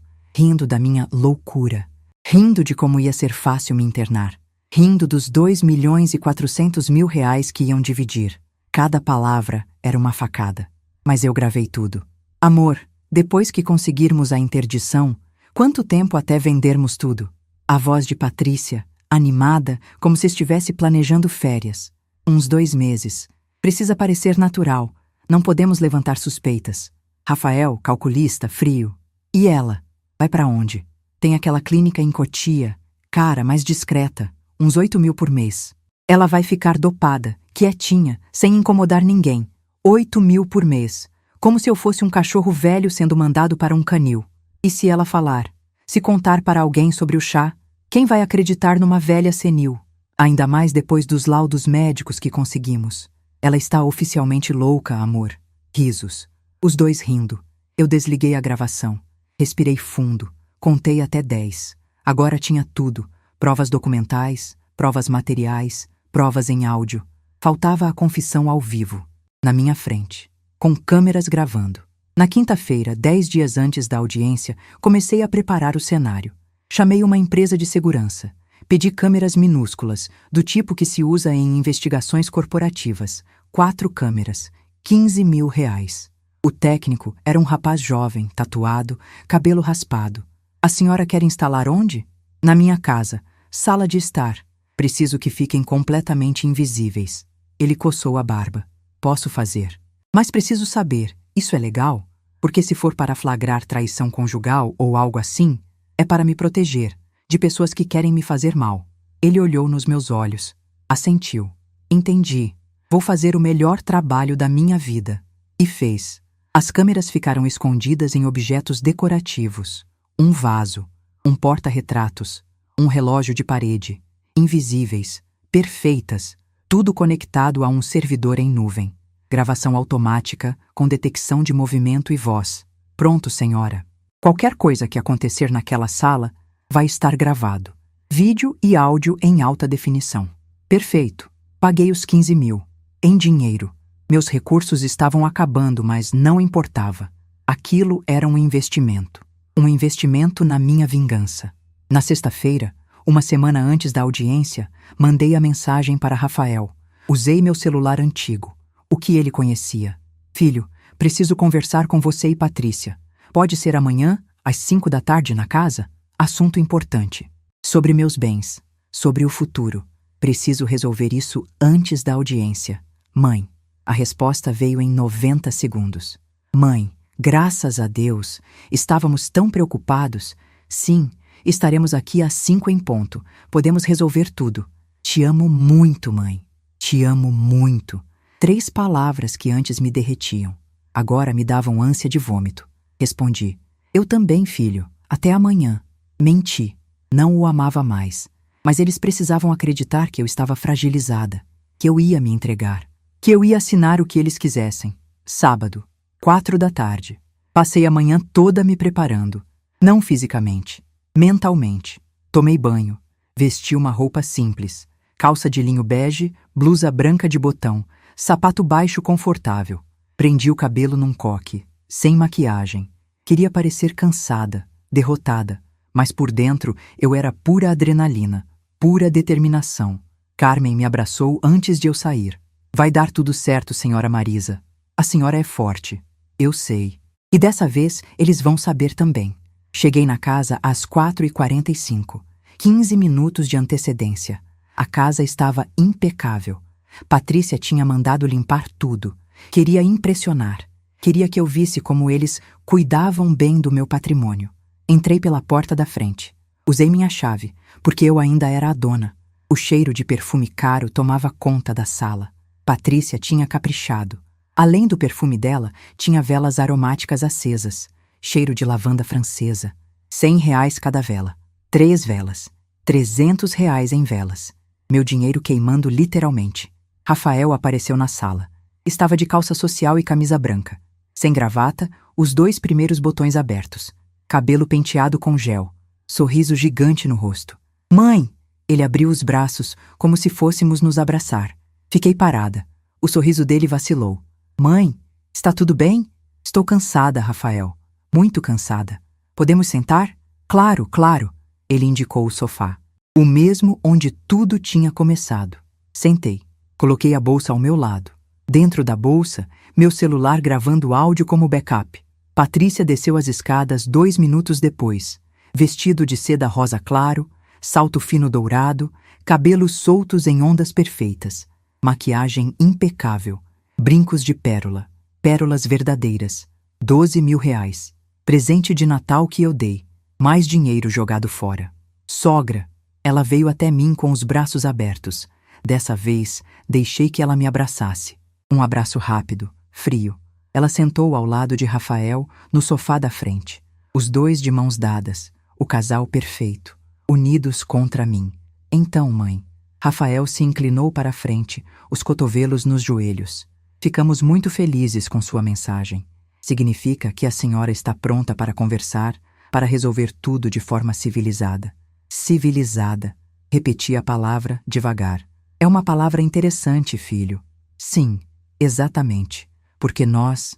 da minha loucura, rindo de como ia ser fácil me internar, rindo dos R$ 2.400.000 que iam dividir. Cada palavra era uma facada. Mas eu gravei tudo. Amor, depois que conseguirmos a interdição, quanto tempo até vendermos tudo? A voz de Patrícia, animada, como se estivesse planejando férias. Uns 2 meses. Precisa parecer natural. Não podemos levantar suspeitas. Rafael, calculista, frio. E ela? Vai pra onde? Tem aquela clínica em Cotia, cara, mais discreta, uns 8.000 por mês. Ela vai ficar dopada, quietinha, sem incomodar ninguém. 8.000 por mês, como se eu fosse um cachorro velho sendo mandado para um canil. E se ela falar? Se contar para alguém sobre o chá? Quem vai acreditar numa velha senil? Ainda mais depois dos laudos médicos que conseguimos. Ela está oficialmente louca, amor. Risos. Os 2 rindo. Eu desliguei a gravação. Respirei fundo. Contei até 10. Agora tinha tudo. Provas documentais, provas materiais, provas em áudio. Faltava a confissão ao vivo. Na minha frente, com câmeras gravando. Na quinta-feira, 10 dias antes da audiência, comecei a preparar o cenário. Chamei uma empresa de segurança. Pedi câmeras minúsculas, do tipo que se usa em investigações corporativas. 4 câmeras, R$ 15.000. O técnico era um rapaz jovem, tatuado, cabelo raspado. A senhora quer instalar onde? Na minha casa, sala de estar. Preciso que fiquem completamente invisíveis. Ele coçou a barba. Posso fazer. Mas preciso saber, isso é legal? Porque se for para flagrar traição conjugal ou algo assim, é para me proteger de pessoas que querem me fazer mal. Ele olhou nos meus olhos. Assentiu. Entendi. Vou fazer o melhor trabalho da minha vida. E fez. As câmeras ficaram escondidas em objetos decorativos. Um vaso, um porta-retratos, um relógio de parede. Invisíveis, perfeitas. Tudo conectado a um servidor em nuvem. Gravação automática, com detecção de movimento e voz. Pronto, senhora. Qualquer coisa que acontecer naquela sala vai estar gravado. Vídeo e áudio em alta definição. Perfeito. Paguei os 15.000. Em dinheiro. Meus recursos estavam acabando, mas não importava. Aquilo era um investimento. Um investimento na minha vingança. Na sexta-feira, uma semana antes da audiência, mandei a mensagem para Rafael. Usei meu celular antigo, o que ele conhecia. Filho, preciso conversar com você e Patrícia. Pode ser amanhã, às 5 da tarde na casa? Assunto importante. Sobre meus bens, sobre o futuro. Preciso resolver isso antes da audiência. Mãe. A resposta veio em 90 segundos. Mãe, graças a Deus, estávamos tão preocupados. Sim, estaremos aqui às 5 em ponto. Podemos resolver tudo. Te amo muito, mãe. Te amo muito. 3 palavras que antes me derretiam. Agora me davam ânsia de vômito. Respondi. Eu também, filho. Até amanhã. Menti. Não o amava mais. Mas eles precisavam acreditar que eu estava fragilizada. Que eu ia me entregar. Que eu ia assinar o que eles quisessem. Sábado, 4 da tarde. Passei a manhã toda me preparando. Não fisicamente. Mentalmente. Tomei banho. Vesti uma roupa simples. Calça de linho bege, blusa branca de botão, sapato baixo confortável. Prendi o cabelo num coque, sem maquiagem. Queria parecer cansada, derrotada, mas por dentro eu era pura adrenalina, pura determinação. Carmen me abraçou antes de eu sair. Vai dar tudo certo, senhora Marisa. A senhora é forte. Eu sei. E dessa vez eles vão saber também. Cheguei na casa às 4h45. 15 minutos de antecedência. A casa estava impecável. Patrícia tinha mandado limpar tudo. Queria impressionar. Queria que eu visse como eles cuidavam bem do meu patrimônio. Entrei pela porta da frente. Usei minha chave, porque eu ainda era a dona. O cheiro de perfume caro tomava conta da sala. Patrícia tinha caprichado. Além do perfume dela, tinha velas aromáticas acesas. Cheiro de lavanda francesa. R$ 100 cada vela. 3 velas. R$ 300 em velas. Meu dinheiro queimando literalmente. Rafael apareceu na sala. Estava de calça social e camisa branca. Sem gravata, os 2 primeiros botões abertos. Cabelo penteado com gel. Sorriso gigante no rosto. Mãe! Ele abriu os braços, como se fôssemos nos abraçar. Fiquei parada. O sorriso dele vacilou. Mãe, está tudo bem? Estou cansada, Rafael. Muito cansada. Podemos sentar? Claro, claro. Ele indicou o sofá. O mesmo onde tudo tinha começado. Sentei. Coloquei a bolsa ao meu lado. Dentro da bolsa, meu celular gravando áudio como backup. Patrícia desceu as escadas 2 minutos depois. Vestido de seda rosa claro, salto fino dourado, cabelos soltos em ondas perfeitas. Maquiagem impecável. Brincos de pérola. Pérolas verdadeiras. 12 mil reais. Presente de Natal que eu dei. Mais dinheiro jogado fora. Sogra! Ela veio até mim com os braços abertos. Dessa vez, deixei que ela me abraçasse. Um abraço rápido, frio. Ela sentou ao lado de Rafael, no sofá da frente. Os 2 de mãos dadas. O casal perfeito. Unidos contra mim. Então, mãe. Rafael se inclinou para a frente, os cotovelos nos joelhos. Ficamos muito felizes com sua mensagem. Significa que a senhora está pronta para conversar, para resolver tudo de forma civilizada. Civilizada. Repeti a palavra devagar. É uma palavra interessante, filho. Sim, exatamente. Porque nós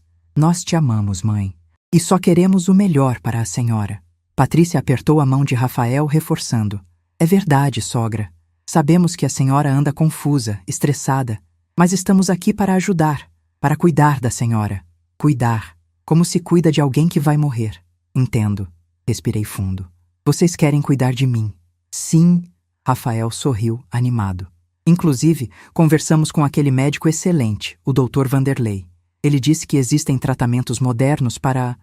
te amamos, mãe. E só queremos o melhor para a senhora. Patrícia apertou a mão de Rafael, reforçando. É verdade, sogra. Sabemos que a senhora anda confusa, estressada, mas estamos aqui para ajudar, para cuidar da senhora. Cuidar, como se cuida de alguém que vai morrer. Entendo. Respirei fundo. Vocês querem cuidar de mim. Sim, Rafael sorriu, animado. Inclusive, conversamos com aquele médico excelente, o Dr. Vanderlei. Ele disse que existem tratamentos modernos para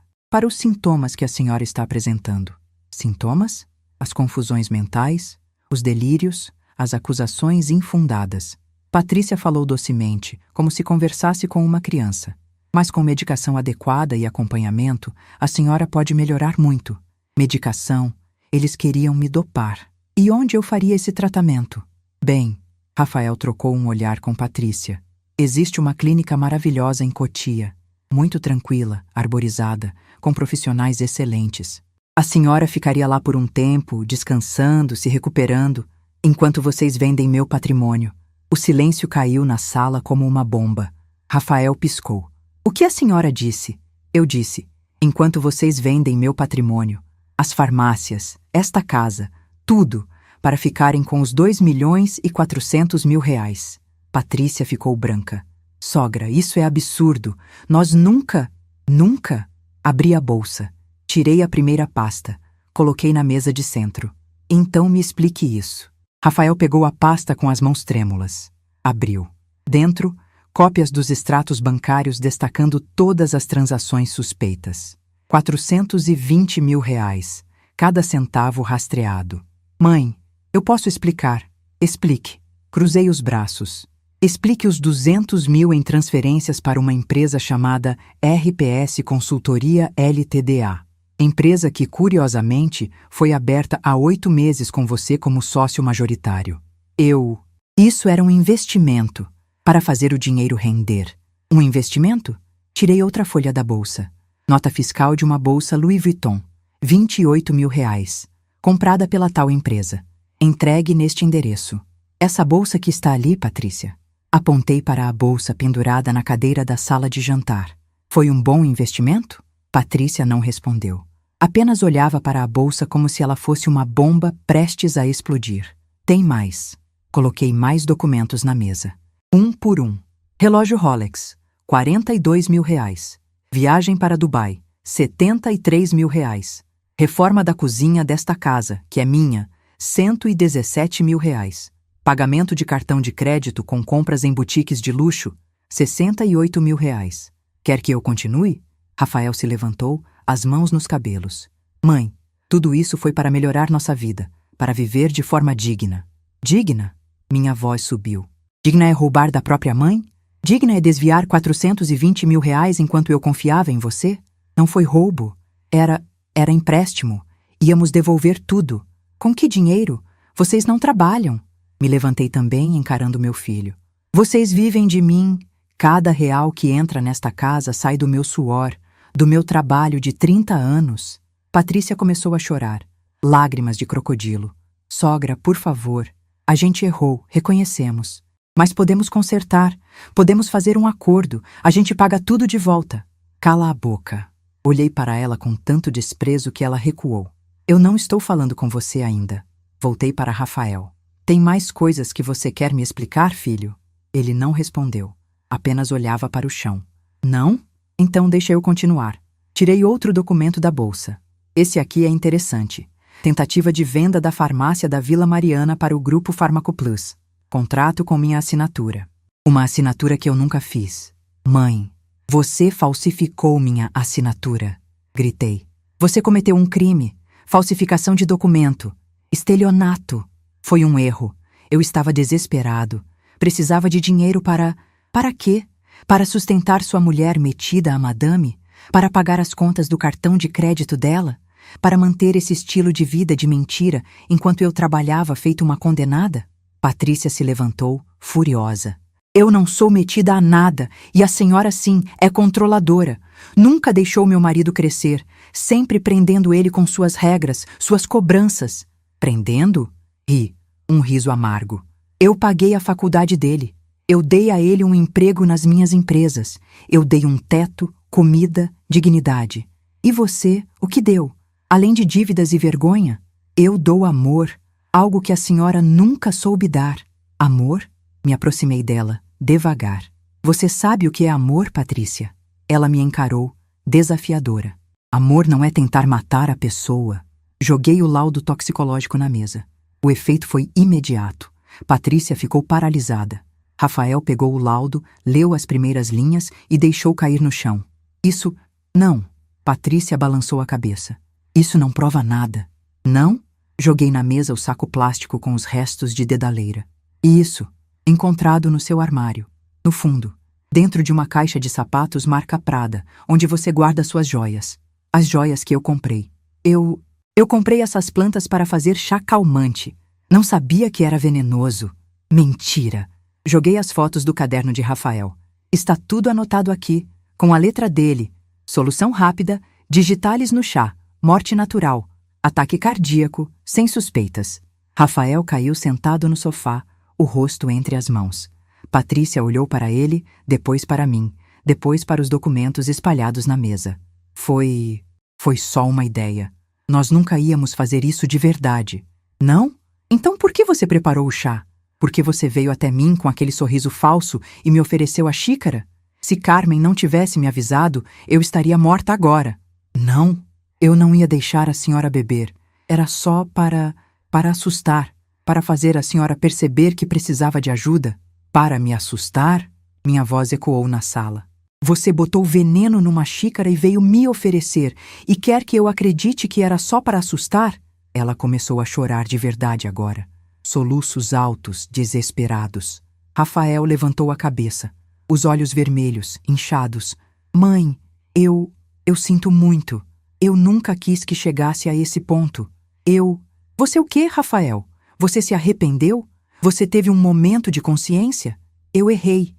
os sintomas que a senhora está apresentando. Sintomas? As confusões mentais, os delírios, as acusações infundadas. Patrícia falou docemente, como se conversasse com uma criança. Mas com medicação adequada e acompanhamento, a senhora pode melhorar muito. Medicação, eles queriam me dopar. E onde eu faria esse tratamento? Bem, Rafael trocou um olhar com Patrícia. Existe uma clínica maravilhosa em Cotia, muito tranquila, arborizada, com profissionais excelentes. A senhora ficaria lá por um tempo, descansando, se recuperando, enquanto vocês vendem meu patrimônio. O silêncio caiu na sala como uma bomba. Rafael piscou. O que a senhora disse? Eu disse, enquanto vocês vendem meu patrimônio, as farmácias, esta casa, tudo, para ficarem com os 2.400.000 reais. Patrícia ficou branca. Sogra, isso é absurdo. Nós nunca... Abri a bolsa. Tirei a primeira pasta. Coloquei na mesa de centro. Então me explique isso. Rafael pegou a pasta com as mãos trêmulas. Abriu. Dentro, cópias dos extratos bancários destacando todas as transações suspeitas. 420 mil reais. Cada centavo rastreado. Mãe, eu posso explicar. Explique. Cruzei os braços. Explique os 200 mil em transferências para uma empresa chamada RPS Consultoria Ltda. Empresa que, curiosamente, foi aberta há 8 meses com você como sócio majoritário. Isso era um investimento, para fazer o dinheiro render. Um investimento? Tirei outra folha da bolsa. Nota fiscal de uma bolsa Louis Vuitton. 28 mil reais. Comprada pela tal empresa. Entregue neste endereço. Essa bolsa que está ali, Patrícia. Apontei para a bolsa pendurada na cadeira da sala de jantar. Foi um bom investimento? Patrícia não respondeu. Apenas olhava para a bolsa como se ela fosse uma bomba prestes a explodir. Tem mais. Coloquei mais documentos na mesa. Um por um. Relógio Rolex, 42 mil reais. Viagem para Dubai, 73 mil reais. Reforma da cozinha desta casa, que é minha, 117 mil reais. Pagamento de cartão de crédito com compras em boutiques de luxo, 68 mil reais. Quer que eu continue? Rafael se levantou, as mãos nos cabelos. Mãe, tudo isso foi para melhorar nossa vida, para viver de forma digna. Digna? Minha voz subiu. Digna é roubar da própria mãe? Digna é desviar 420 mil reais enquanto eu confiava em você? Não foi roubo. Era empréstimo. Íamos devolver tudo. Com que dinheiro? Vocês não trabalham. Me levantei também, encarando meu filho. Vocês vivem de mim. Cada real que entra nesta casa sai do meu suor, do meu trabalho de 30 anos. Patrícia começou a chorar. Lágrimas de crocodilo. Sogra, por favor. A gente errou, reconhecemos. Mas podemos consertar, podemos fazer um acordo, a gente paga tudo de volta. Cala a boca. Olhei para ela com tanto desprezo que ela recuou. Eu não estou falando com você ainda. Voltei para Rafael. Tem mais coisas que você quer me explicar, filho? Ele não respondeu. Apenas olhava para o chão. Não? Então deixa eu continuar. Tirei outro documento da bolsa. Esse aqui é interessante. Tentativa de venda da farmácia da Vila Mariana para o Grupo Farmacoplus. Contrato com minha assinatura. Uma assinatura que eu nunca fiz. Mãe, você falsificou minha assinatura. Gritei. Você cometeu um crime. Falsificação de documento. Estelionato. Foi um erro. Eu estava desesperado. Precisava de dinheiro para... Para quê? Para sustentar sua mulher metida a madame? Para pagar as contas do cartão de crédito dela? Para manter esse estilo de vida de mentira enquanto eu trabalhava feito uma condenada? Patrícia se levantou, furiosa. Eu não sou metida a nada, e a senhora sim é controladora. Nunca deixou meu marido crescer, sempre prendendo ele com suas regras, suas cobranças. Prendendo? Ri, um riso amargo. Eu paguei a faculdade dele. Eu dei a ele um emprego nas minhas empresas. Eu dei um teto, comida, dignidade. E você, o que deu? Além de dívidas e vergonha? Eu dou amor. Algo que a senhora nunca soube dar. Amor? Me aproximei dela, devagar. Você sabe o que é amor, Patrícia? Ela me encarou, desafiadora. Amor não é tentar matar a pessoa. Joguei o laudo toxicológico na mesa. O efeito foi imediato. Patrícia ficou paralisada. Rafael pegou o laudo, leu as primeiras linhas e deixou cair no chão. Isso... Não. Patrícia balançou a cabeça. Isso não prova nada. Não? Joguei na mesa o saco plástico com os restos de dedaleira. Isso, encontrado no seu armário. No fundo, dentro de uma caixa de sapatos marca Prada, onde você guarda suas joias. As joias que eu comprei. Eu comprei essas plantas para fazer chá calmante. Não sabia que era venenoso. Mentira. Joguei as fotos do caderno de Rafael. Está tudo anotado aqui, com a letra dele. Solução rápida, digitales no chá, morte natural. Ataque cardíaco, sem suspeitas. Rafael caiu sentado no sofá, o rosto entre as mãos. Patrícia olhou para ele, depois para mim, depois para os documentos espalhados na mesa. Foi só uma ideia. Nós nunca íamos fazer isso de verdade. Não? Então por que você preparou o chá? Porque você veio até mim com aquele sorriso falso e me ofereceu a xícara? Se Carmen não tivesse me avisado, eu estaria morta agora. Não. Eu não ia deixar a senhora beber. Era só para assustar, para fazer a senhora perceber que precisava de ajuda. Para me assustar? Minha voz ecoou na sala. Você botou veneno numa xícara e veio me oferecer, e quer que eu acredite que era só para assustar? Ela começou a chorar de verdade agora. Soluços altos, desesperados. Rafael levantou a cabeça, os olhos vermelhos, inchados. Mãe, eu sinto muito. Eu nunca quis que chegasse a esse ponto. Você o quê, Rafael? Você se arrependeu? Você teve um momento de consciência? Eu errei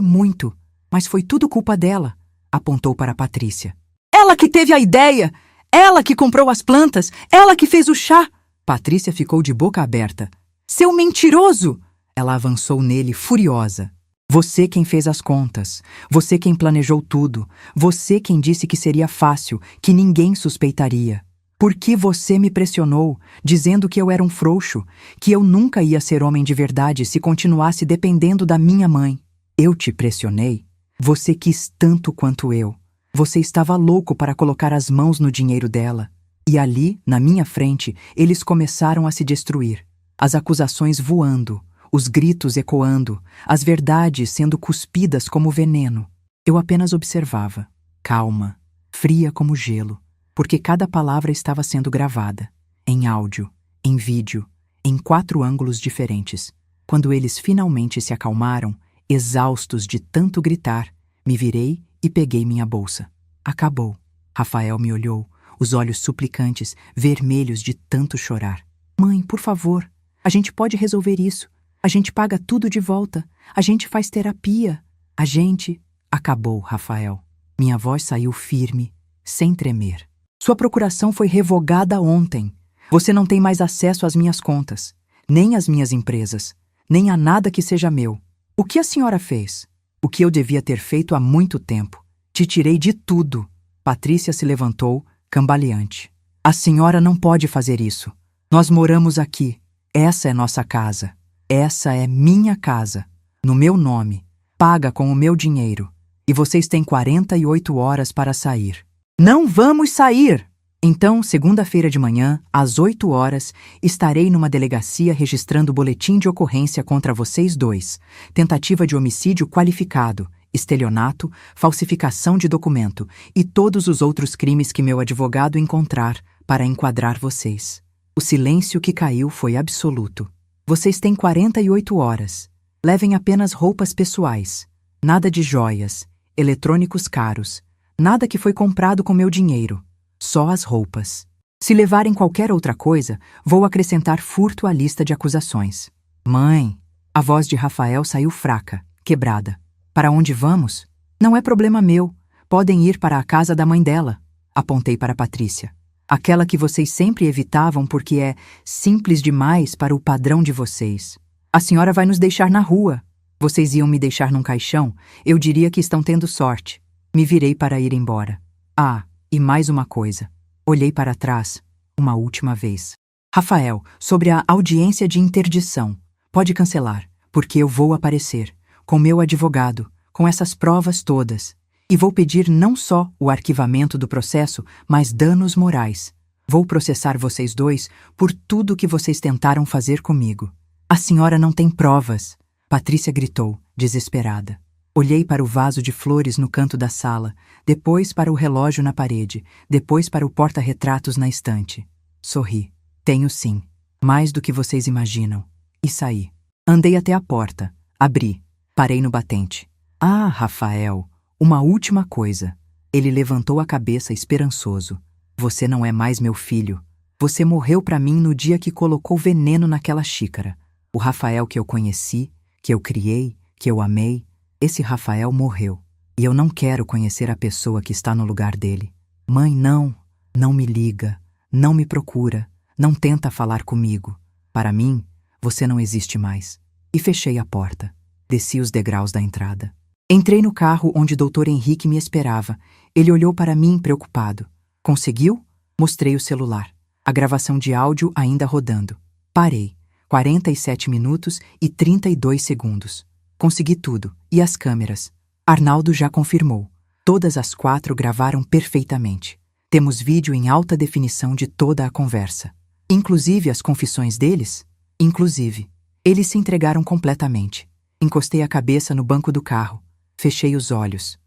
muito, mas foi tudo culpa dela, apontou para Patrícia. Ela que teve a ideia! Ela que comprou as plantas! Ela que fez o chá! Patrícia ficou de boca aberta. Seu mentiroso! Ela avançou nele furiosa. Você quem fez as contas, você quem planejou tudo, você quem disse que seria fácil, que ninguém suspeitaria. Por que você me pressionou, dizendo que eu era um frouxo, que eu nunca ia ser homem de verdade se continuasse dependendo da minha mãe? Eu te pressionei? Você quis tanto quanto eu. Você estava louco para colocar as mãos no dinheiro dela. E ali, na minha frente, eles começaram a se destruir. As acusações voando, os gritos ecoando, as verdades sendo cuspidas como veneno. Eu apenas observava, calma, fria como gelo, porque cada palavra estava sendo gravada, em áudio, em vídeo, em 4 ângulos diferentes. Quando eles finalmente se acalmaram, exaustos de tanto gritar, me virei e peguei minha bolsa. Acabou. Rafael me olhou, os olhos suplicantes, vermelhos de tanto chorar. Mãe, por favor, a gente pode resolver isso. A gente paga tudo de volta. A gente faz terapia. A gente... Acabou, Rafael. Minha voz saiu firme, sem tremer. Sua procuração foi revogada ontem. Você não tem mais acesso às minhas contas, nem às minhas empresas, nem a nada que seja meu. O que a senhora fez? O que eu devia ter feito há muito tempo. Te tirei de tudo. Patrícia se levantou, cambaleante. A senhora não pode fazer isso. Nós moramos aqui. Essa é nossa casa. Essa é minha casa. No meu nome. Paga com o meu dinheiro. E vocês têm 48 horas para sair. Não vamos sair! Então, segunda-feira de manhã, às 8 horas, estarei numa delegacia registrando boletim de ocorrência contra vocês dois. Tentativa de homicídio qualificado, estelionato, falsificação de documento e todos os outros crimes que meu advogado encontrar para enquadrar vocês. O silêncio que caiu foi absoluto. Vocês têm 48 horas. Levem apenas roupas pessoais. Nada de joias, eletrônicos caros. Nada que foi comprado com meu dinheiro. Só as roupas. Se levarem qualquer outra coisa, vou acrescentar furto à lista de acusações. Mãe! A voz de Rafael saiu fraca, quebrada. Para onde vamos? Não é problema meu. Podem ir para a casa da mãe dela. Apontei para Patrícia. Aquela que vocês sempre evitavam porque é simples demais para o padrão de vocês. A senhora vai nos deixar na rua. Vocês iam me deixar num caixão? Eu diria que estão tendo sorte. Me virei para ir embora. Ah, e mais uma coisa. Olhei para trás, uma última vez. Rafael, sobre a audiência de interdição. Pode cancelar, porque eu vou aparecer, com meu advogado, com essas provas todas. E vou pedir não só o arquivamento do processo, mas danos morais. Vou processar vocês dois por tudo que vocês tentaram fazer comigo. A senhora não tem provas. Patrícia gritou, desesperada. Olhei para o vaso de flores no canto da sala, depois para o relógio na parede, depois para o porta-retratos na estante. Sorri. Tenho sim. Mais do que vocês imaginam. E saí. Andei até a porta. Abri. Parei no batente. Ah, Rafael, uma última coisa. Ele levantou a cabeça esperançoso. Você não é mais meu filho. Você morreu para mim no dia que colocou veneno naquela xícara. O Rafael que eu conheci, que eu criei, que eu amei, esse Rafael morreu, e eu não quero conhecer a pessoa que está no lugar dele. Mãe, não me liga, não me procura, não tenta falar comigo. Para mim, você não existe mais. E fechei a porta. Desci os degraus da entrada. Entrei no carro onde Dr. Henrique me esperava. Ele olhou para mim preocupado. Conseguiu? Mostrei o celular. A gravação de áudio ainda rodando. Parei. 47 minutos e 32 segundos. Consegui tudo. E as câmeras? Arnaldo já confirmou. Todas as 4 gravaram perfeitamente. Temos vídeo em alta definição de toda a conversa. Inclusive as confissões deles? Inclusive. Eles se entregaram completamente. Encostei a cabeça no banco do carro. Fechei os olhos.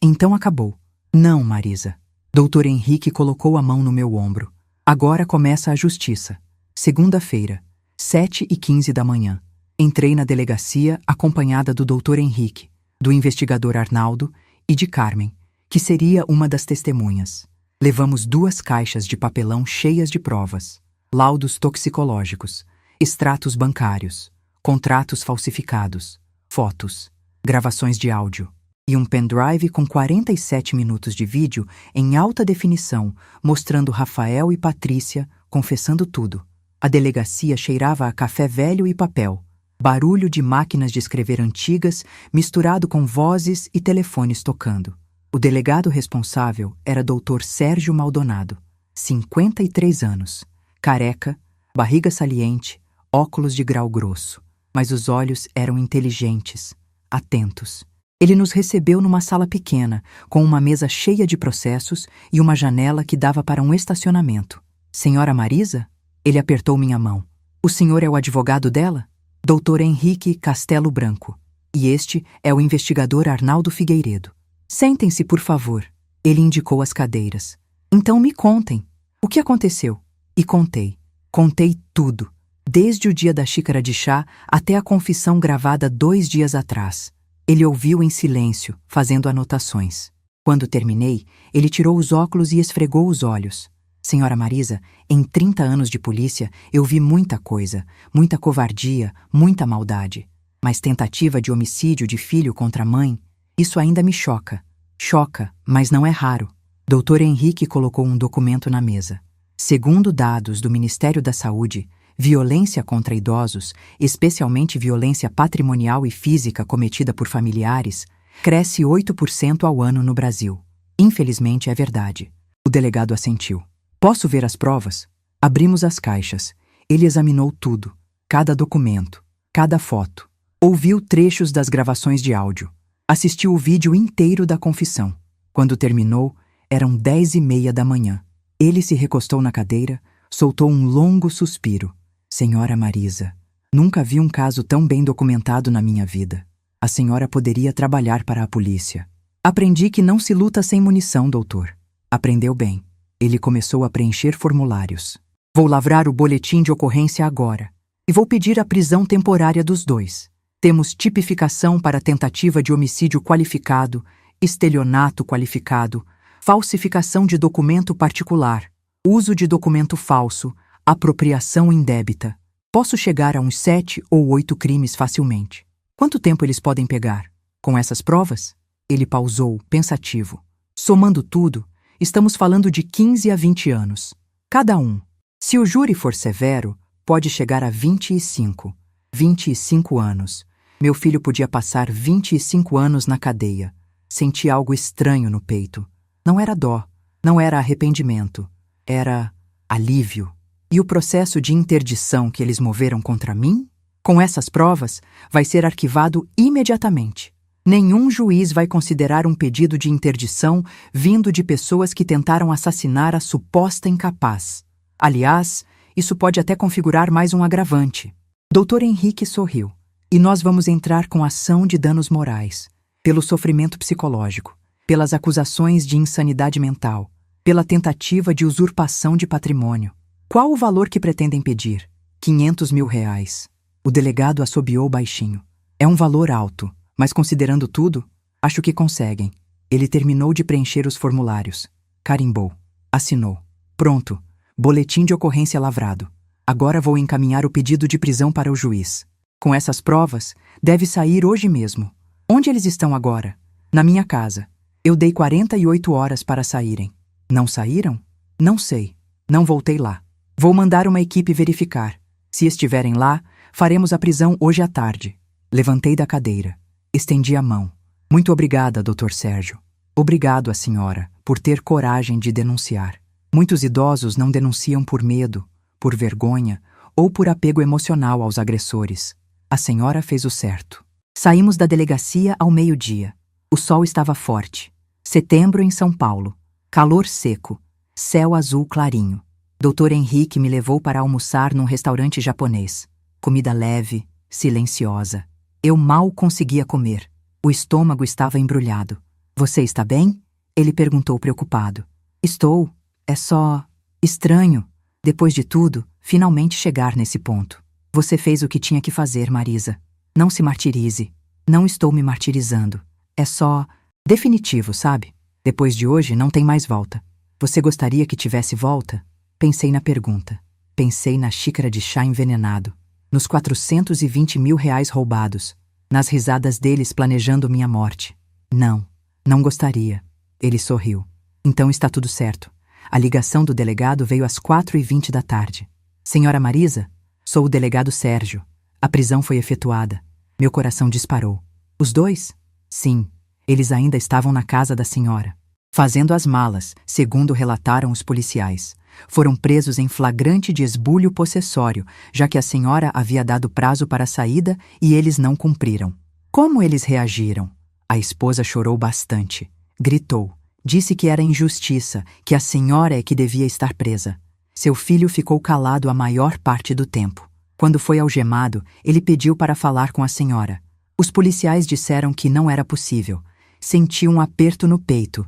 Então acabou. Não, Marisa. Dr. Henrique colocou a mão no meu ombro. Agora começa a justiça. Segunda-feira, 7h15 da manhã. Entrei na delegacia acompanhada do Dr. Henrique, do investigador Arnaldo e de Carmen, que seria uma das testemunhas. Levamos 2 caixas de papelão cheias de provas, laudos toxicológicos, extratos bancários, contratos falsificados, fotos, gravações de áudio e um pendrive com 47 minutos de vídeo em alta definição, mostrando Rafael e Patrícia confessando tudo. A delegacia cheirava a café velho e papel. Barulho de máquinas de escrever antigas misturado com vozes e telefones tocando. O delegado responsável era Dr. Sérgio Maldonado, 53 anos, careca, barriga saliente, óculos de grau grosso, mas os olhos eram inteligentes, atentos. Ele nos recebeu numa sala pequena, com uma mesa cheia de processos e uma janela que dava para um estacionamento. Senhora Marisa? Ele apertou minha mão. O senhor é o advogado dela? Dr. Henrique Castelo Branco. E este é o investigador Arnaldo Figueiredo. Sentem-se, por favor. Ele indicou as cadeiras. Então me contem. O que aconteceu? E contei. Contei tudo. Desde o dia da xícara de chá até a confissão gravada 2 dias atrás. Ele ouviu em silêncio, fazendo anotações. Quando terminei, ele tirou os óculos e esfregou os olhos. Senhora Marisa, em 30 anos de polícia, eu vi muita coisa, muita covardia, muita maldade. Mas tentativa de homicídio de filho contra mãe, isso ainda me choca. Choca, mas não é raro. Dr. Henrique colocou um documento na mesa. Segundo dados do Ministério da Saúde, violência contra idosos, especialmente violência patrimonial e física cometida por familiares, cresce 8% ao ano no Brasil. Infelizmente é verdade. O delegado assentiu. Posso ver as provas? Abrimos as caixas. Ele examinou tudo, cada documento, cada foto. Ouviu trechos das gravações de áudio. Assistiu o vídeo inteiro da confissão. Quando terminou, eram 10h30 da manhã. Ele se recostou na cadeira, soltou um longo suspiro. Senhora Marisa, nunca vi um caso tão bem documentado na minha vida. A senhora poderia trabalhar para a polícia. Aprendi que não se luta sem munição, doutor. Aprendeu bem. Ele começou a preencher formulários. Vou lavrar o boletim de ocorrência agora. E vou pedir a prisão temporária dos dois. Temos tipificação para tentativa de homicídio qualificado, estelionato qualificado, falsificação de documento particular, uso de documento falso, apropriação indébita. Posso chegar a uns 7 ou 8 crimes facilmente. Quanto tempo eles podem pegar? Com essas provas? Ele pausou, pensativo. Somando tudo, estamos falando de 15 a 20 anos. Cada um. Se o júri for severo, pode chegar a 25. 25 anos. Meu filho podia passar 25 anos na cadeia. Senti algo estranho no peito. Não era dó, não era arrependimento. Era alívio. E o processo de interdição que eles moveram contra mim? Com essas provas, vai ser arquivado imediatamente. Nenhum juiz vai considerar um pedido de interdição vindo de pessoas que tentaram assassinar a suposta incapaz. Aliás, isso pode até configurar mais um agravante. Dr. Henrique sorriu. E nós vamos entrar com ação de danos morais, pelo sofrimento psicológico, pelas acusações de insanidade mental, pela tentativa de usurpação de patrimônio. Qual o valor que pretendem pedir? 500 mil reais. O delegado assobiou baixinho. É um valor alto, mas considerando tudo, acho que conseguem. Ele terminou de preencher os formulários. Carimbou. Assinou. Pronto. Boletim de ocorrência lavrado. Agora vou encaminhar o pedido de prisão para o juiz. Com essas provas, deve sair hoje mesmo. Onde eles estão agora? Na minha casa. Eu dei 48 horas para saírem. Não saíram? Não sei. Não voltei lá. Vou mandar uma equipe verificar. Se estiverem lá, faremos a prisão hoje à tarde. Levantei da cadeira. Estendi a mão. Muito obrigada, Dr. Sérgio. Obrigado à senhora por ter coragem de denunciar. Muitos idosos não denunciam por medo, por vergonha ou por apego emocional aos agressores. A senhora fez o certo. Saímos da delegacia ao meio-dia. O sol estava forte. Setembro em São Paulo. Calor seco. Céu azul clarinho. Dr. Henrique me levou para almoçar num restaurante japonês. Comida leve, silenciosa. Eu mal conseguia comer. O estômago estava embrulhado. Você está bem? Ele perguntou preocupado. Estou. É só estranho. Depois de tudo, finalmente chegar nesse ponto. Você fez o que tinha que fazer, Marisa. Não se martirize. Não estou me martirizando. É só definitivo, sabe? Depois de hoje não tem mais volta. Você gostaria que tivesse volta? Pensei na pergunta. Pensei na xícara de chá envenenado. Nos 420 mil reais roubados. Nas risadas deles planejando minha morte. Não, não gostaria. Ele sorriu. Então está tudo certo. A ligação do delegado veio às 4h20 da tarde. Senhora Marisa? Sou o delegado Sérgio. A prisão foi efetuada. Meu coração disparou. Os dois? Sim, eles ainda estavam na casa da senhora. Fazendo as malas, segundo relataram os policiais. Foram presos em flagrante de esbulho possessório, já que a senhora havia dado prazo para a saída e eles não cumpriram. Como eles reagiram? A esposa chorou bastante. Gritou. Disse que era injustiça, que a senhora é que devia estar presa. Seu filho ficou calado a maior parte do tempo. Quando foi algemado, ele pediu para falar com a senhora. Os policiais disseram que não era possível. Sentiu um aperto no peito.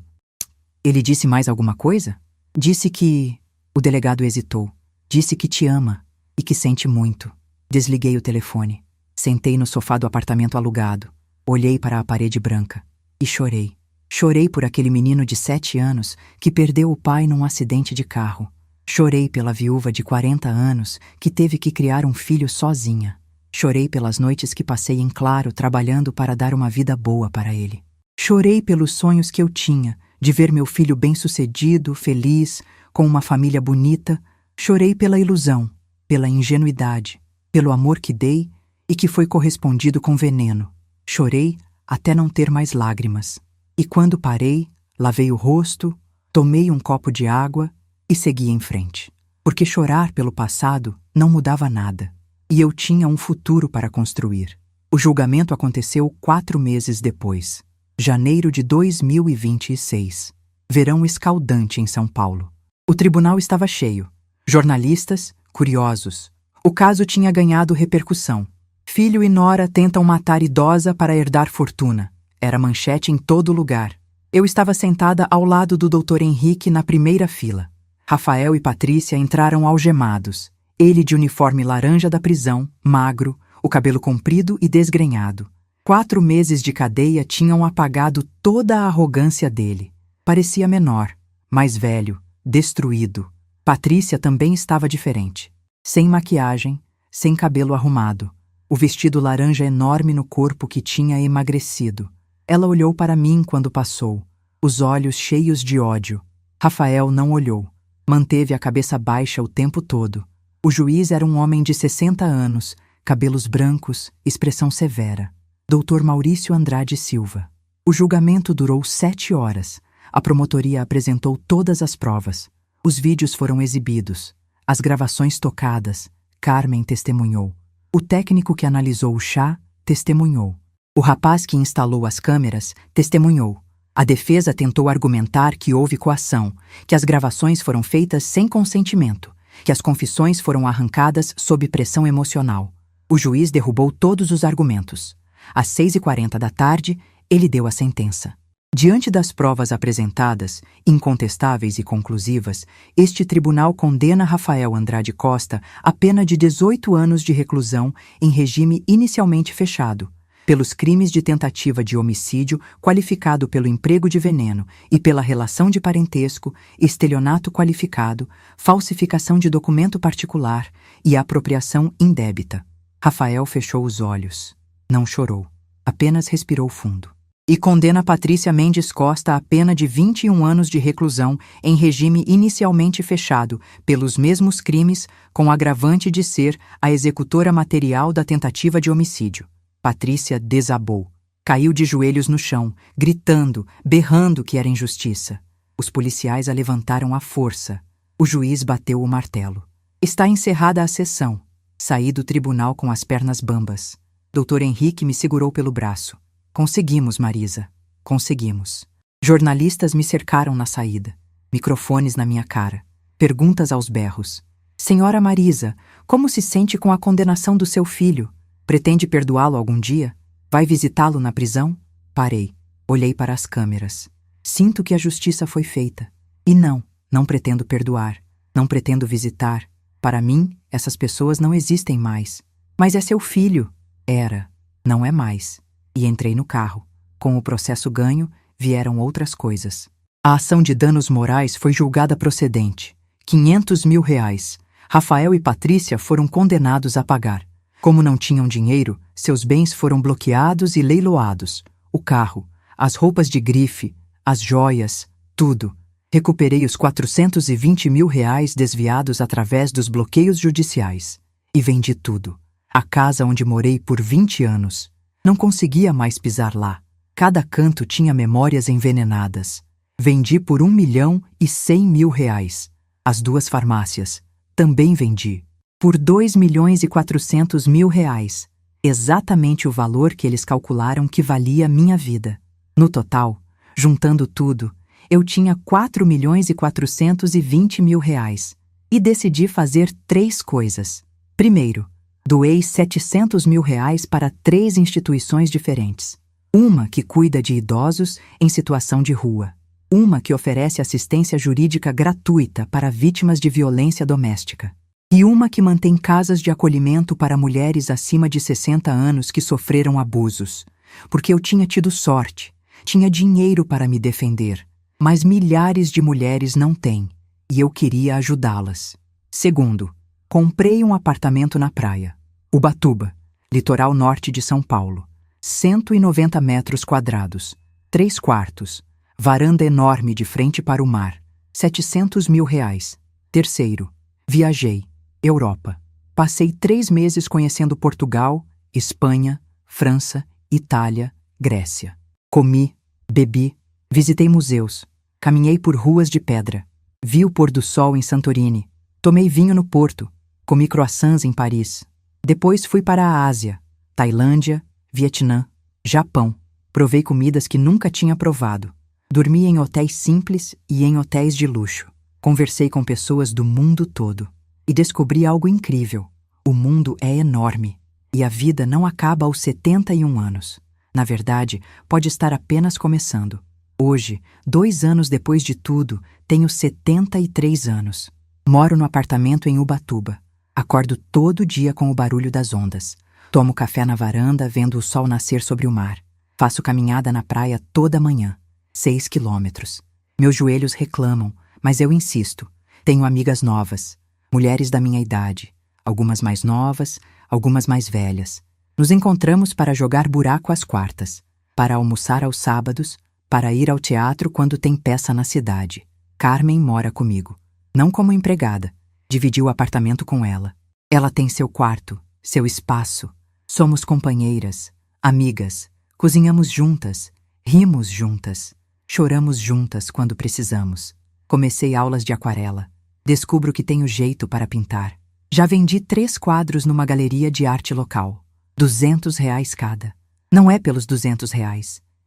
Ele disse mais alguma coisa? Disse que... O delegado hesitou. Disse que te ama e que sente muito. Desliguei o telefone. Sentei no sofá do apartamento alugado. Olhei para a parede branca e chorei. Chorei por aquele menino de 7 anos que perdeu o pai num acidente de carro. Chorei pela viúva de 40 anos que teve que criar um filho sozinha. Chorei pelas noites que passei em claro trabalhando para dar uma vida boa para ele. Chorei pelos sonhos que eu tinha, de ver meu filho bem-sucedido, feliz, com uma família bonita. Chorei pela ilusão, pela ingenuidade, pelo amor que dei e que foi correspondido com veneno. Chorei até não ter mais lágrimas. E quando parei, lavei o rosto, tomei um copo de água e segui em frente. Porque chorar pelo passado não mudava nada. E eu tinha um futuro para construir. O julgamento aconteceu 4 meses depois. Janeiro de 2026. Verão escaldante em São Paulo. O tribunal estava cheio. Jornalistas, curiosos. O caso tinha ganhado repercussão. Filho e nora tentam matar idosa para herdar fortuna. Era manchete em todo lugar. Eu estava sentada ao lado do Dr. Henrique na primeira fila. Rafael e Patrícia entraram algemados. Ele de uniforme laranja da prisão, magro, o cabelo comprido e desgrenhado. 4 meses de cadeia tinham apagado toda a arrogância dele. Parecia menor, mais velho, destruído. Patrícia também estava diferente. Sem maquiagem, sem cabelo arrumado. O vestido laranja enorme no corpo que tinha emagrecido. Ela olhou para mim quando passou, os olhos cheios de ódio. Rafael não olhou. Manteve a cabeça baixa o tempo todo. O juiz era um homem de 60 anos, cabelos brancos, expressão severa. Dr. Maurício Andrade Silva. O julgamento durou 7 horas. A promotoria apresentou todas as provas. Os vídeos foram exibidos. As gravações tocadas. Carmen testemunhou. O técnico que analisou o chá testemunhou. O rapaz que instalou as câmeras testemunhou. A defesa tentou argumentar que houve coação, que as gravações foram feitas sem consentimento, que as confissões foram arrancadas sob pressão emocional. O juiz derrubou todos os argumentos. Às 6h40 da tarde, ele deu a sentença. Diante das provas apresentadas, incontestáveis e conclusivas, este tribunal condena Rafael Andrade Costa a pena de 18 anos de reclusão em regime inicialmente fechado, pelos crimes de tentativa de homicídio qualificado pelo emprego de veneno e pela relação de parentesco, estelionato qualificado, falsificação de documento particular e apropriação indébita. Rafael fechou os olhos. Não chorou, apenas respirou fundo. E condena Patrícia Mendes Costa a pena de 21 anos de reclusão em regime inicialmente fechado, pelos mesmos crimes, com agravante de ser a executora material da tentativa de homicídio. Patrícia desabou. Caiu de joelhos no chão, gritando, berrando que era injustiça. Os policiais a levantaram à força. O juiz bateu o martelo. Está encerrada a sessão. Saí do tribunal com as pernas bambas. Dr. Henrique me segurou pelo braço. Conseguimos, Marisa. Conseguimos. Jornalistas me cercaram na saída. Microfones na minha cara. Perguntas aos berros. Senhora Marisa, como se sente com a condenação do seu filho? Pretende perdoá-lo algum dia? Vai visitá-lo na prisão? Parei. Olhei para as câmeras. Sinto que a justiça foi feita. E não pretendo perdoar. Não pretendo visitar. Para mim, essas pessoas não existem mais. Mas é seu filho. Era. Não é mais. E entrei no carro. Com o processo ganho, vieram outras coisas. A ação de danos morais foi julgada procedente. R$500 mil. Rafael e Patrícia foram condenados a pagar. Como não tinham dinheiro, seus bens foram bloqueados e leiloados. O carro, as roupas de grife, as joias, tudo. Recuperei os R$420 mil desviados através dos bloqueios judiciais. E vendi tudo. A casa onde morei por 20 anos. Não conseguia mais pisar lá. Cada canto tinha memórias envenenadas. Vendi por R$1.100.000. As 2 farmácias. Também vendi. Por R$2.400.000. Exatamente o valor que eles calcularam que valia minha vida. No total, juntando tudo, eu tinha R$4.420.000. E decidi fazer 3 coisas. Primeiro, doei R$700 mil para 3 instituições diferentes. Uma que cuida de idosos em situação de rua. Uma que oferece assistência jurídica gratuita para vítimas de violência doméstica. E uma que mantém casas de acolhimento para mulheres acima de 60 anos que sofreram abusos. Porque eu tinha tido sorte, tinha dinheiro para me defender. Mas milhares de mulheres não têm. e eu queria ajudá-las. Segundo, comprei um apartamento na praia. Ubatuba, litoral norte de São Paulo. 190 metros quadrados, 3 quartos, varanda enorme de frente para o mar, R$ 700.000. Terceiro, viajei, Europa. Passei 3 meses conhecendo Portugal, Espanha, França, Itália, Grécia. Comi, bebi, visitei museus, caminhei por ruas de pedra, vi o pôr do sol em Santorini, tomei vinho no Porto, comi croissants em Paris. Depois fui para a Ásia, Tailândia, Vietnã, Japão. Provei comidas que nunca tinha provado. Dormi em hotéis simples e em hotéis de luxo. Conversei com pessoas do mundo todo. E descobri algo incrível. O mundo é enorme. E a vida não acaba aos 71 anos. Na verdade, pode estar apenas começando. Hoje, 2 anos depois de tudo, tenho 73 anos. Moro no apartamento em Ubatuba. Acordo todo dia com o barulho das ondas. Tomo café na varanda vendo o sol nascer sobre o mar. Faço caminhada na praia toda manhã. 6 quilômetros. Meus joelhos reclamam, mas eu insisto. Tenho amigas novas, mulheres da minha idade. Algumas mais novas, algumas mais velhas. Nos encontramos para jogar buraco às quartas, para almoçar aos sábados, para ir ao teatro quando tem peça na cidade. Carmen mora comigo. Não como empregada. Dividi o apartamento com ela. Ela tem seu quarto, seu espaço. Somos companheiras, amigas, cozinhamos juntas, rimos juntas, choramos juntas quando precisamos. Comecei aulas de aquarela. Descubro que tenho jeito para pintar. Já vendi 3 quadros numa galeria de arte local. R$ 200 cada. Não é pelos R$ 200.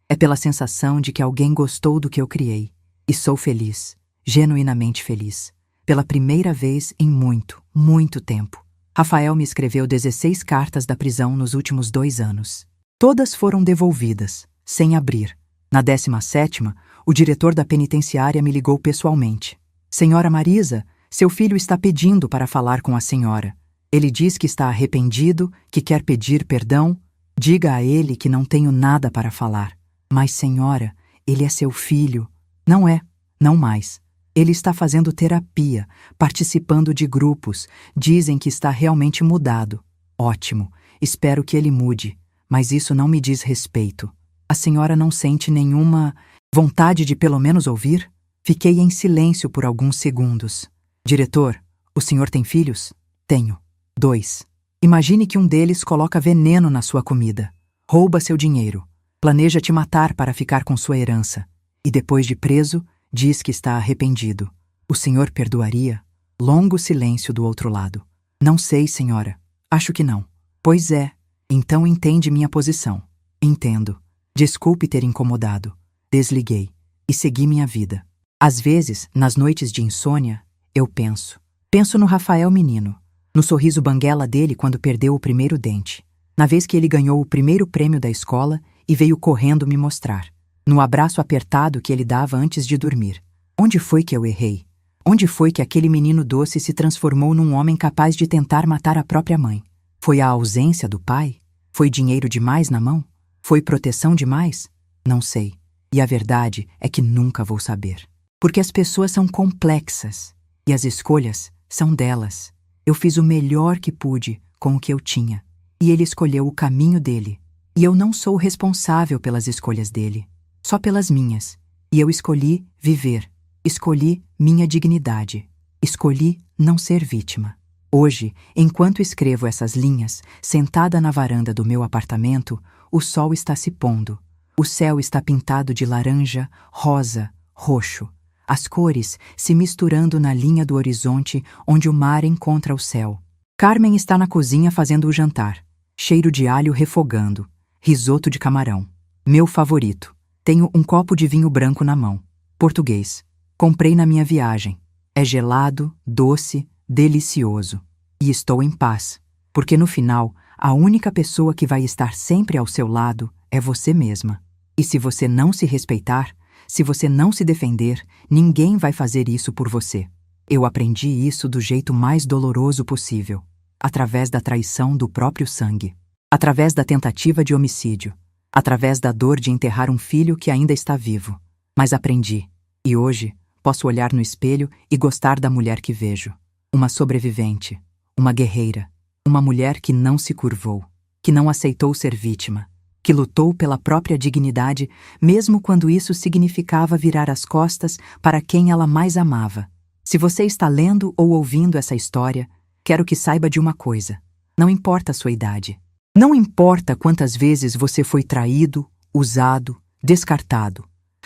É pela sensação de que alguém gostou do que eu criei. E sou feliz, genuinamente feliz. Pela primeira vez em muito, muito tempo. Rafael me escreveu 16 cartas da prisão nos últimos 2 anos. Todas foram devolvidas, sem abrir. Na 17ª, o diretor da penitenciária me ligou pessoalmente. Senhora Marisa, seu filho está pedindo para falar com a senhora. Ele diz que está arrependido, que quer pedir perdão. Diga a ele que não tenho nada para falar. Mas, senhora, ele é seu filho. Não é, não mais. Ele está fazendo terapia, participando de grupos. Dizem que está realmente mudado. Ótimo, espero que ele mude, mas isso não me diz respeito. A senhora não sente nenhuma vontade de pelo menos ouvir? Fiquei em silêncio por alguns segundos. Diretor, o senhor tem filhos? Tenho. 2. Imagine que um deles coloca veneno na sua comida, rouba seu dinheiro, planeja te matar para ficar com sua herança, e depois de preso, diz que está arrependido. O senhor perdoaria? Longo silêncio do outro lado. Não sei, senhora. Acho que não. Pois é. Então entende minha posição. Entendo. Desculpe ter incomodado. Desliguei e segui minha vida. Às vezes, nas noites de insônia, eu penso. Penso no Rafael menino, no sorriso banguela dele quando perdeu o primeiro dente, na vez que ele ganhou o primeiro prêmio da escola e veio correndo me mostrar, no abraço apertado que ele dava antes de dormir. Onde foi que eu errei? Onde foi que aquele menino doce se transformou num homem capaz de tentar matar a própria mãe? Foi a ausência do pai? Foi dinheiro demais na mão? Foi proteção demais? Não sei. E a verdade é que nunca vou saber. Porque as pessoas são complexas e as escolhas são delas. Eu fiz o melhor que pude com o que eu tinha e ele escolheu o caminho dele. E eu não sou responsável pelas escolhas dele, só pelas minhas. E eu escolhi viver, escolhi minha dignidade, escolhi não ser vítima. Hoje, enquanto escrevo essas linhas, sentada na varanda do meu apartamento, o sol está se pondo. O céu está pintado de laranja, rosa, roxo. As cores se misturando na linha do horizonte onde o mar encontra o céu. Carmen está na cozinha fazendo o jantar. Cheiro de alho refogando. Risoto de camarão. Meu favorito. Tenho um copo de vinho branco na mão. Português. Comprei na minha viagem. É gelado, doce, delicioso. E estou em paz. Porque no final, a única pessoa que vai estar sempre ao seu lado é você mesma. E se você não se respeitar, se você não se defender, ninguém vai fazer isso por você. Eu aprendi isso do jeito mais doloroso possível, através da traição do próprio sangue, através da tentativa de homicídio, através da dor de enterrar um filho que ainda está vivo. Mas aprendi, e hoje Posso olhar no espelho e gostar da mulher que vejo. Uma sobrevivente, uma guerreira, uma mulher que não se curvou, que não aceitou ser vítima, que lutou pela própria dignidade, mesmo quando isso significava virar as costas para quem ela mais amava. Se você está lendo ou ouvindo essa história, quero que saiba de uma coisa: não importa a sua idade. Não importa quantas vezes você foi traído, usado, descartado.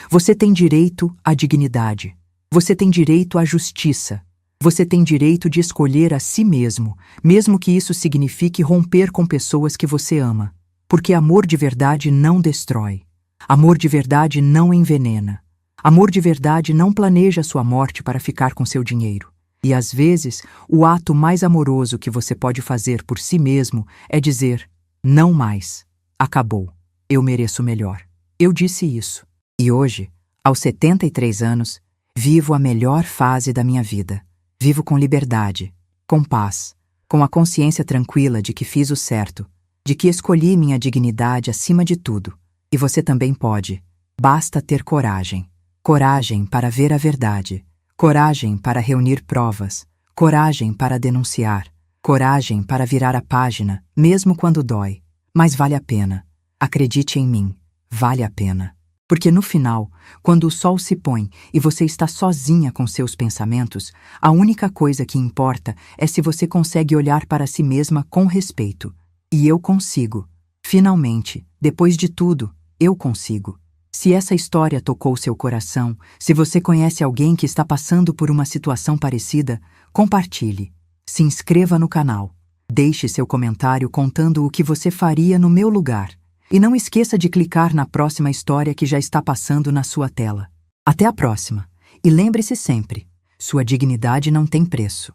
Você tem direito à dignidade. Você tem direito à justiça. Você tem direito de escolher a si mesmo, mesmo que isso signifique romper com pessoas que você ama. Porque amor de verdade não destrói. Amor de verdade não envenena. Amor de verdade não planeja sua morte para ficar com seu dinheiro. E às vezes, o ato mais amoroso que você pode fazer por si mesmo é dizer: não mais. Acabou. Eu mereço melhor. Eu disse isso. E hoje, aos 73 anos, vivo a melhor fase da minha vida. Vivo com liberdade, com paz, com a consciência tranquila de que fiz o certo, de que escolhi minha dignidade acima de tudo. E você também pode. Basta ter coragem. Coragem para ver a verdade. Coragem para reunir provas. Coragem para denunciar. Coragem para virar a página, mesmo quando dói. Mas vale a pena. Acredite em mim. Vale a pena. Porque no final, quando o sol se põe e você está sozinha com seus pensamentos, a única coisa que importa é se você consegue olhar para si mesma com respeito. E eu consigo. Finalmente, depois de tudo, eu consigo. Se essa história tocou seu coração, se você conhece alguém que está passando por uma situação parecida, compartilhe. Se inscreva no canal. Deixe seu comentário contando o que você faria no meu lugar. E não esqueça de clicar na próxima história que já está passando na sua tela. Até a próxima. E lembre-se sempre, sua dignidade não tem preço.